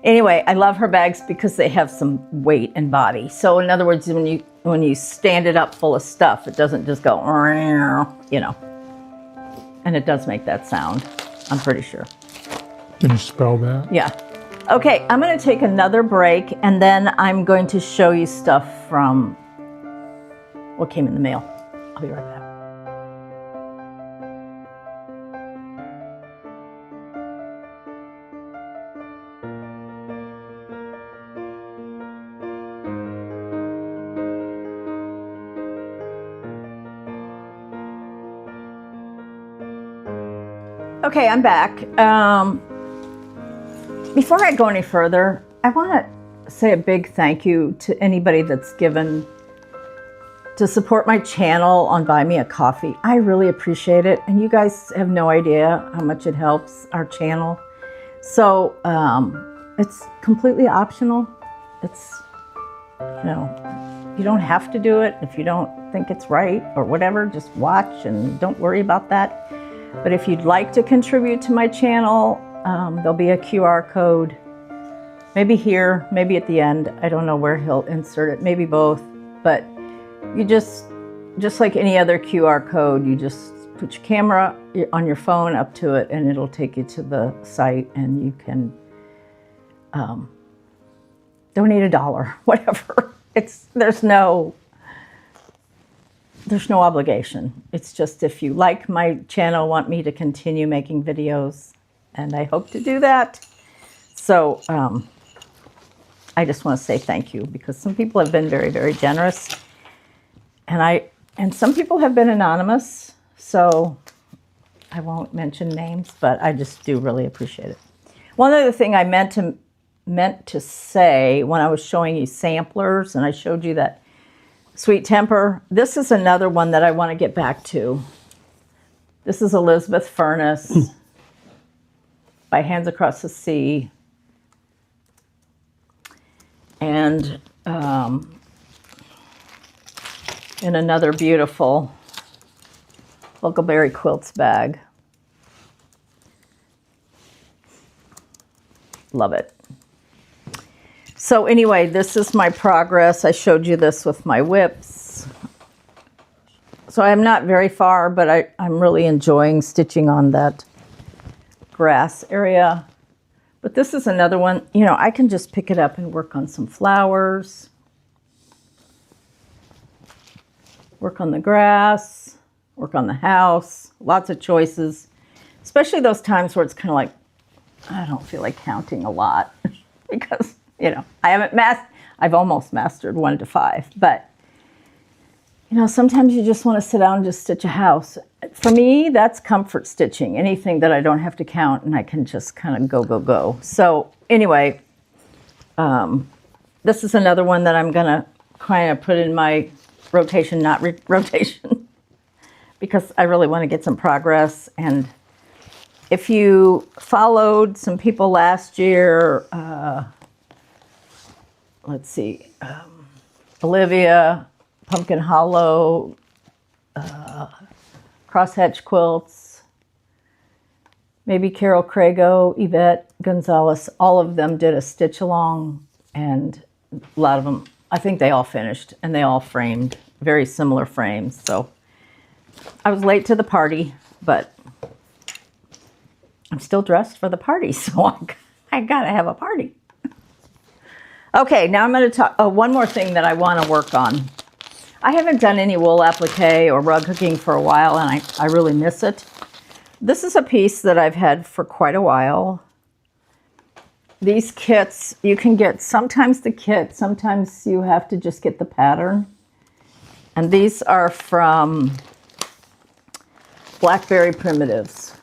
Anyway, I love her bags because they have some weight and body. So in other words, when you stand it up full of stuff, it doesn't just go, you know. And it does make that sound, I'm pretty sure. Can you spell that? Yeah. Okay, I'm going to take another break, and then I'm going to show you stuff from what came in the mail. I'll be right back. Okay, I'm back. Before I go any further, I want to say a big thank you to anybody that's given to support my channel on Buy Me a Coffee. I really appreciate it, and you guys have no idea how much it helps our channel. So it's completely optional. It's, you know, you don't have to do it if you don't think it's right or whatever. Just watch and don't worry about that. But if you'd like to contribute to my channel, there'll be a QR code, maybe here, maybe at the end. I don't know where he'll insert it, maybe both. But you just like any other QR code, you just put your camera on your phone up to it, and it'll take you to the site, and you can donate $1, whatever. There's no obligation. It's just if you like my channel, want me to continue making videos, and I hope to do that. So I just want to say thank you, because some people have been very, very generous, and some people have been anonymous, so I won't mention names, but I just do really appreciate it. One other thing I meant to say when I was showing you samplers, and I showed you that Sweet Temper. This is another one that I want to get back to. This is Elizabeth Furnace by Hands Across the Sea. And in another beautiful Buckleberry Quilts bag. Love it. So anyway, this is my progress. I showed you this with my WIPs. So I'm not very far, but I'm really enjoying stitching on that grass area. But this is another one, you know, I can just pick it up and work on some flowers. Work on the grass, work on the house, lots of choices. Especially those times where it's kind of like, I don't feel like counting a lot because, you know, I've almost mastered 1 to 5, but you know, sometimes you just want to sit down and just stitch a house. For me, that's comfort stitching, anything that I don't have to count and I can just kind of go. So anyway, this is another one that I'm going to kind of put in my rotation, not rotation, because I really want to get some progress. And if you followed some people last year, let's see, Olivia, Pumpkin Hollow, crosshatch quilts. Maybe Carol Crago, Yvette Gonzalez, all of them did a stitch along, and a lot of them, I think they all finished, and they all framed, very similar frames. So I was late to the party, but I'm still dressed for the party, so I gotta have a party. Okay, now I'm gonna talk, one more thing that I wanna work on. I haven't done any wool applique or rug hooking for a while, and I really miss it. This is a piece that I've had for quite a while. These kits, you can get sometimes the kit, sometimes you have to just get the pattern. And these are from Blackberry Primitives,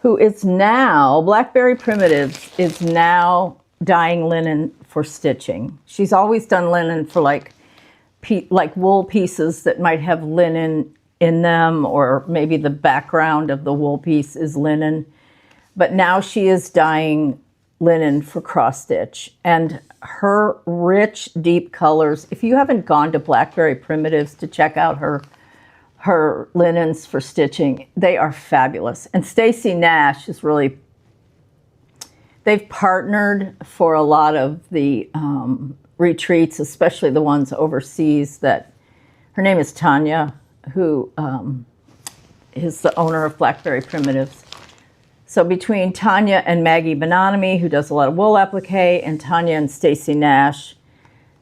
who is now, Blackberry Primitives is now dyeing linen for stitching. She's always done linen for like wool pieces that might have linen in them, or maybe the background of the wool piece is linen. But now she is dyeing linen for cross stitch, and her rich, deep colors. If you haven't gone to Blackberry Primitives to check out her linens for stitching, they are fabulous. And Stacy Nash is really, they've partnered for a lot of the retreats, especially the ones overseas. That her name is Tanya, who is the owner of Blackberry Primitives. So between Tanya and Maggie Bononomy, who does a lot of wool applique, and Tanya and Stacy Nash,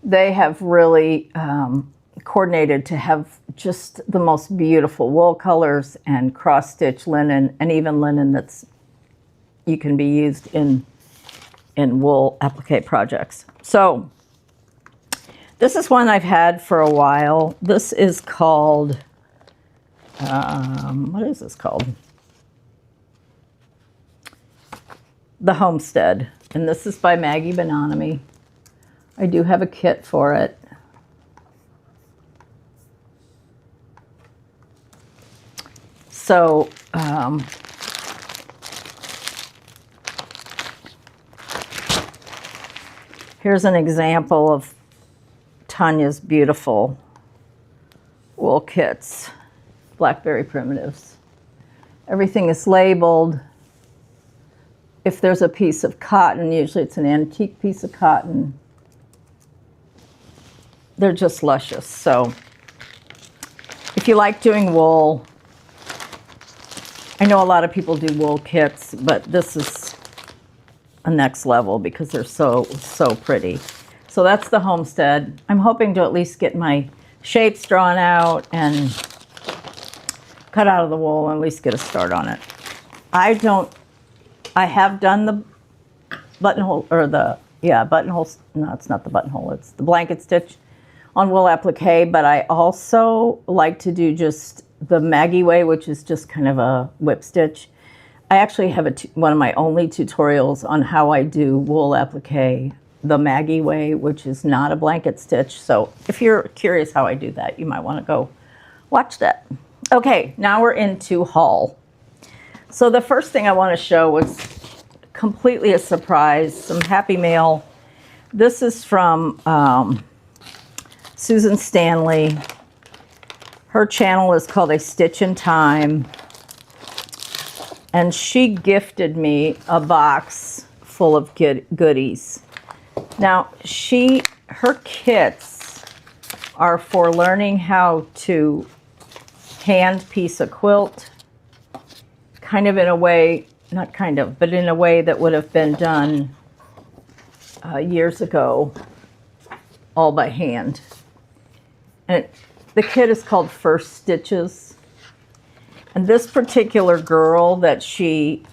they have really coordinated to have just the most beautiful wool colors and cross-stitch linen, and even linen that's you can be used in wool applique projects. So this is one I've had for a while. This is called, what is this called? The Homestead, and this is by Maggie Bononomy. I do have a kit for it. So here's an example of Tanya's beautiful wool kits, Blackberry Primitives. Everything is labeled. If there's a piece of cotton, usually it's an antique piece of cotton. They're just luscious. So if you like doing wool, I know a lot of people do wool kits, but this is a next level because they're so pretty. So that's the Homestead. I'm hoping to at least get my shapes drawn out and cut out of the wool and at least get a start on it. I have done the buttonhole, or buttonhole, no, it's not the buttonhole, it's the blanket stitch on wool applique, but I also like to do just the Maggie way, which is just kind of a whip stitch. I actually have one of my only tutorials on how I do wool applique the Maggie way, which is not a blanket stitch. So if you're curious how I do that, you might want to go watch that. Okay, now we're into haul. So the first thing I want to show was completely a surprise, some Happy Mail. This is from Susan Stanley. Her channel is called A Stitch in Time. And she gifted me a box full of goodies. Now, her kits are for learning how to hand piece a quilt, kind of in a way, not kind of, but in a way that would have been done years ago, all by hand. And the kit is called First Stitches. And this particular girl that she,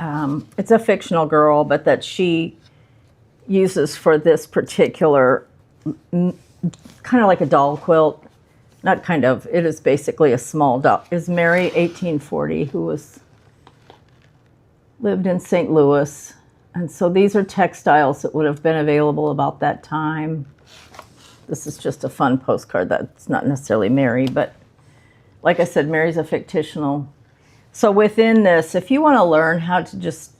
it's a fictional girl, but that she uses for this particular, kind of like a doll quilt, not kind of, it is basically a small doll, is Mary 1840, who lived in St. Louis. And so these are textiles that would have been available about that time. This is just a fun postcard. That's not necessarily Mary, but like I said, Mary's a fictional. So within this, if you want to learn how to just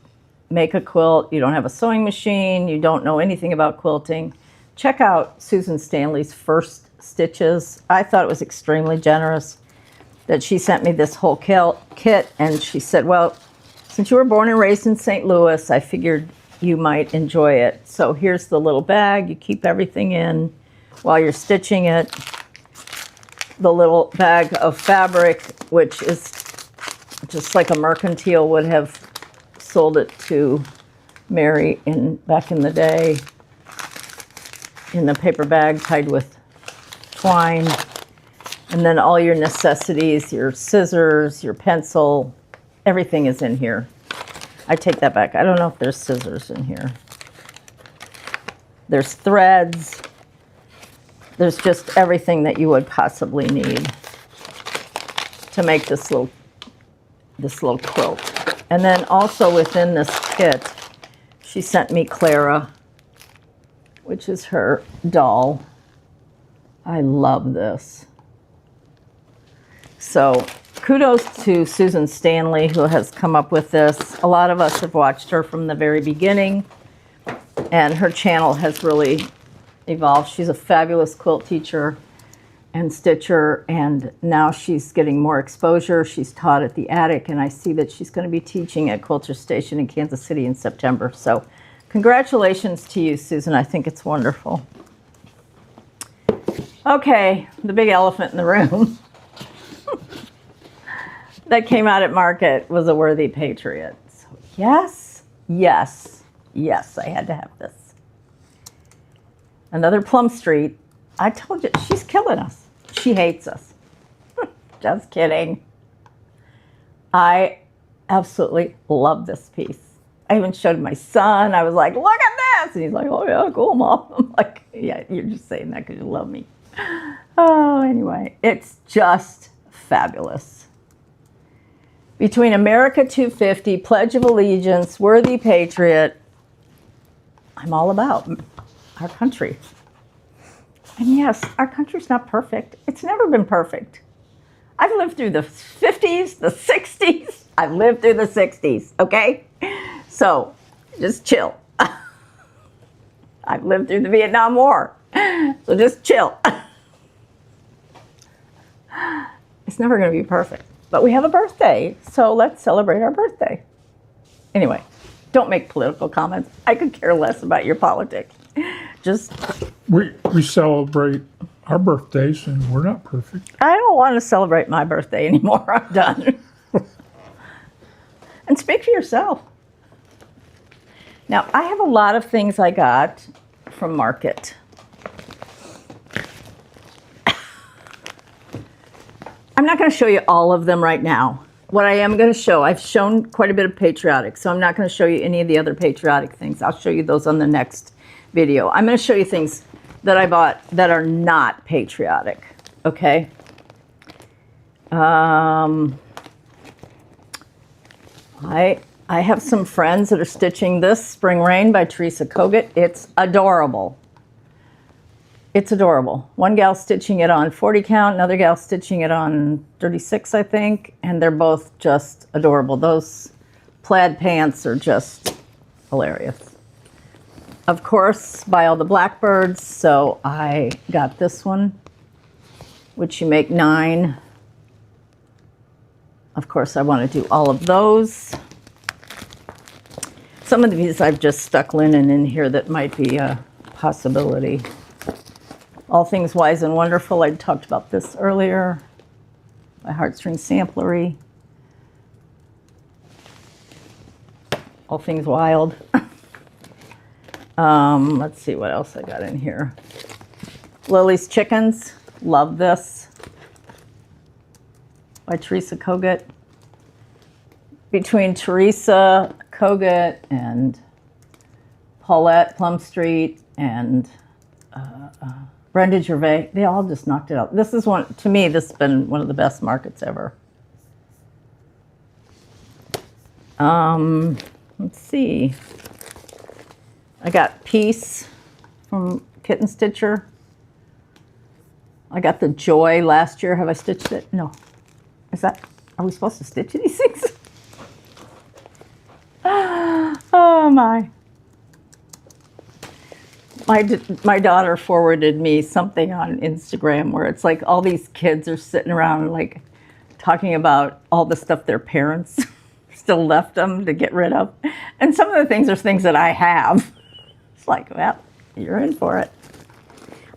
make a quilt, you don't have a sewing machine, you don't know anything about quilting, check out Susan Stanley's First stitches. I thought it was extremely generous that she sent me this whole kit, and she said, well, since you were born and raised in St. Louis, I figured you might enjoy it. So here's the little bag. You keep everything in while you're stitching it. The little bag of fabric, which is just like a mercantile would have sold it to Mary back in the day, in the paper bag tied with twine. And then all your necessities, your scissors, your pencil, everything is in here. I take that back. I don't know if there's scissors in here. There's threads. There's just everything that you would possibly need to make this little quilt. And then also within this kit, she sent me Clara, which is her doll. I love this. So kudos to Susan Stanley, who has come up with this. A lot of us have watched her from the very beginning, and her channel has really evolved. She's a fabulous quilt teacher and stitcher, and now she's getting more exposure. She's taught at the Attic, and I see that she's going to be teaching at Quilter Station in Kansas City in September. So congratulations to you, Susan. I think it's wonderful. Okay, the big elephant in the room that came out at market was a Worthy Patriot. So yes, yes, yes, I had to have this. Another Plum Street. I told you, she's killing us. She hates us. Just kidding. I absolutely love this piece. I even showed my son. I was like, look at this. And he's like, oh yeah, cool, Mom. I'm like, yeah, you're just saying that because you love me. Oh, anyway, it's just fabulous. Between America 250, Pledge of Allegiance, Worthy Patriot, I'm all about our country. And yes, our country's not perfect. It's never been perfect. I've lived through the 50s, the 60s. I've lived through the 60s, okay? So just chill. I've lived through the Vietnam War. So just chill. It's never going to be perfect. But we have a birthday, so let's celebrate our birthday. Anyway, don't make political comments. I could care less about your politics. Just We celebrate our birthdays, and we're not perfect. I don't want to celebrate my birthday anymore. I'm done. And speak for yourself. Now, I have a lot of things I got from Market. I'm not going to show you all of them right now. What I am going to show, I've shown quite a bit of Patriotic, so I'm not going to show you any of the other Patriotic things. I'll show you those on the next video. I'm going to show you things that I bought that are not Patriotic, okay? I have some friends that are stitching this Spring Rain by Teresa Kogut. It's adorable. It's adorable. One gal stitching it on 40 count, another gal stitching it on 36, I think, and they're both just adorable. Those plaid pants are just hilarious. Of course, by all the Blackbirds, so I got this one, which you make 9. Of course, I want to do all of those. Some of these I've just stuck linen in here that might be a possibility. All Things Wise and Wonderful, I talked about this earlier. My Heartstring Samplery. All Things Wild. Let's see what else I got in here. Lily's Chickens, love this. By Teresa Kogut. Between Teresa Kogut and Paulette Plum Street and Brenda Gervais, they all just knocked it out. This is one, to me, this has been one of the best markets ever. Let's see. I got Peace from Kitten Stitcher. I got the Joy last year. Have I stitched it? No. Is that, are we supposed to stitch these things? Oh my. my daughter forwarded me something on Instagram where it's like all these kids are sitting around like talking about all the stuff their parents still left them to get rid of. And some of the things are things that I have. It's like, well, you're in for it.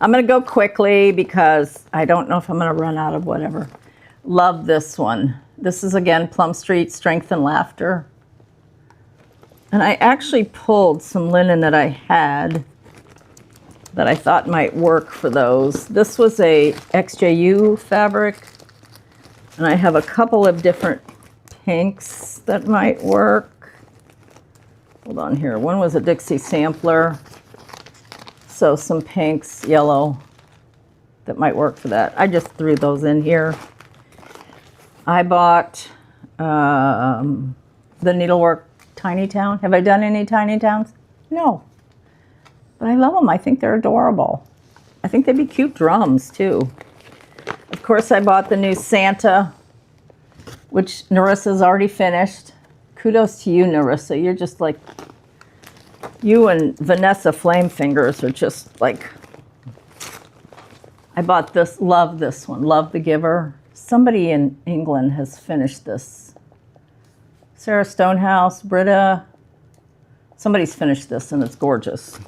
I'm going to go quickly because I don't know if I'm going to run out of whatever. Love this one. This is, again, Plum Street, Strength and Laughter. And I actually pulled some linen that I had that I thought might work for those. This was a XJU fabric. And I have a couple of different pinks that might work. Hold on here. One was a Dixie sampler. So some pinks, yellow, that might work for that. I just threw those in here. I bought the Needlework Tiny Town. Have I done any Tiny Towns? No. But I love them. I think they're adorable. I think they'd be cute drums, too. Of course, I bought the new Santa, which Narissa's already finished. Kudos to you, Narissa. You're just like... You and Vanessa Flamefingers are just like, I bought this, love this one, Love the Giver. Somebody in England has finished this. Sarah Stonehouse, Britta, somebody's finished this and it's gorgeous.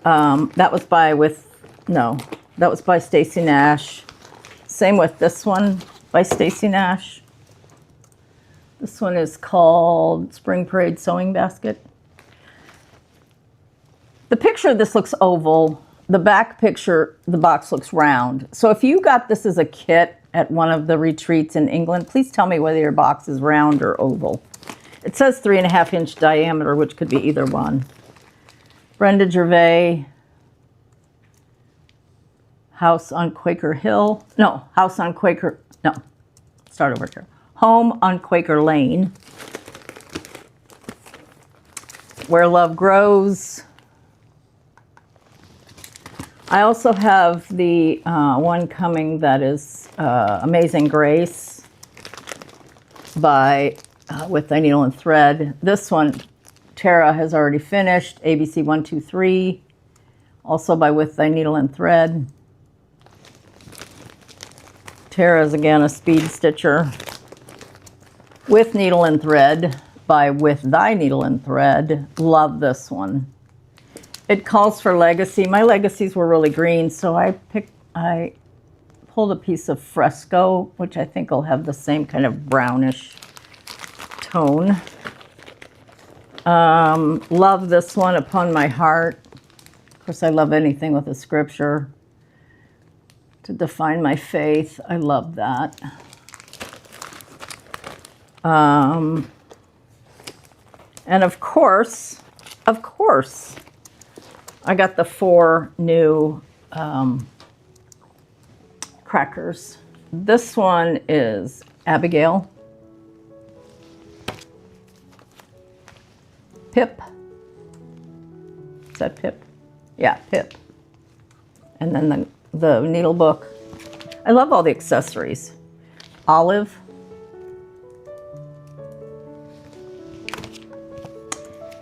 That was by Stacy Nash. Same with this one by Stacy Nash. This one is called Spring Parade Sewing Basket. The picture of this looks oval. The back picture, the box looks round. So if you got this as a kit at one of the retreats in England, please tell me whether your box is round or oval. It says 3.5-inch diameter, which could be either one. Brenda Gervais, House on Quaker Hill. No, House on Quaker, no, start over here. Home on Quaker Lane. Where Love Grows. I also have the one coming that is Amazing Grace by With Thy Needle and Thread. This one, Tara has already finished, ABC 123, also by With Thy Needle and Thread. Tara's again a speed stitcher. With Needle and Thread by With Thy Needle and Thread. Love this one. It calls for legacy. My legacies were really green, so I pulled a piece of Fresco, which I think will have the same kind of brownish tone. Love this one, Upon My Heart. Of course, I love anything with a scripture. To define my faith, I love that. And of course, I got the 4 new crackers. This one is Abigail. Pip. Is that Pip? Yeah, Pip. And then the needle book. I love all the accessories. Olive.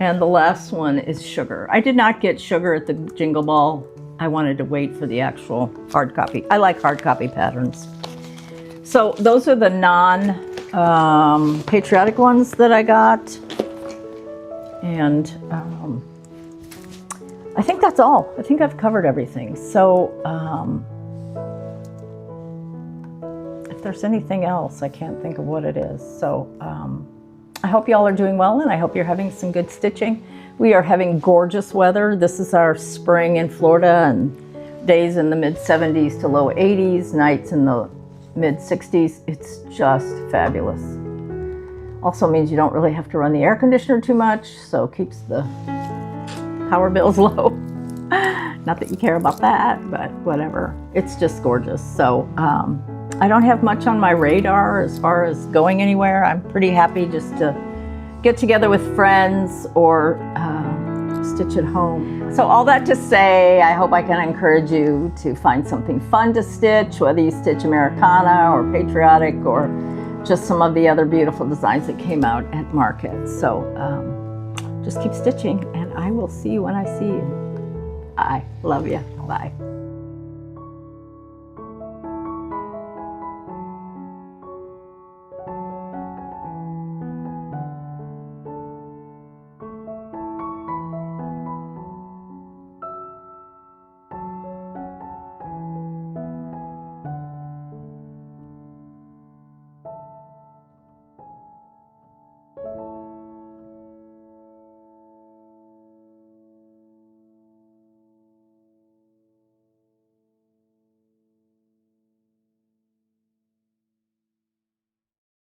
And the last one is Sugar. I did not get Sugar at the Jingle Ball. I wanted to wait for the actual hard copy. I like hard copy patterns. So those are the non-patriotic ones that I got. And I think that's all. I think I've covered everything. So if there's anything else, I can't think of what it is. So I hope y'all are doing well, and I hope you're having some good stitching. We are having gorgeous weather. This is our spring in Florida, and days in the mid-70s to low 80s, nights in the mid-60s. It's just fabulous. Also means you don't really have to run the air conditioner too much, so keeps the power bills low. Not that you care about that, but whatever. It's just gorgeous. So I don't have much on my radar as far as going anywhere. I'm pretty happy just to get together with friends or stitch at home. So all that to say, I hope I can encourage you to find something fun to stitch, whether you stitch Americana or Patriotic or just some of the other beautiful designs that came out at market. So just keep stitching, and I will see you when I see you. I love you. Bye.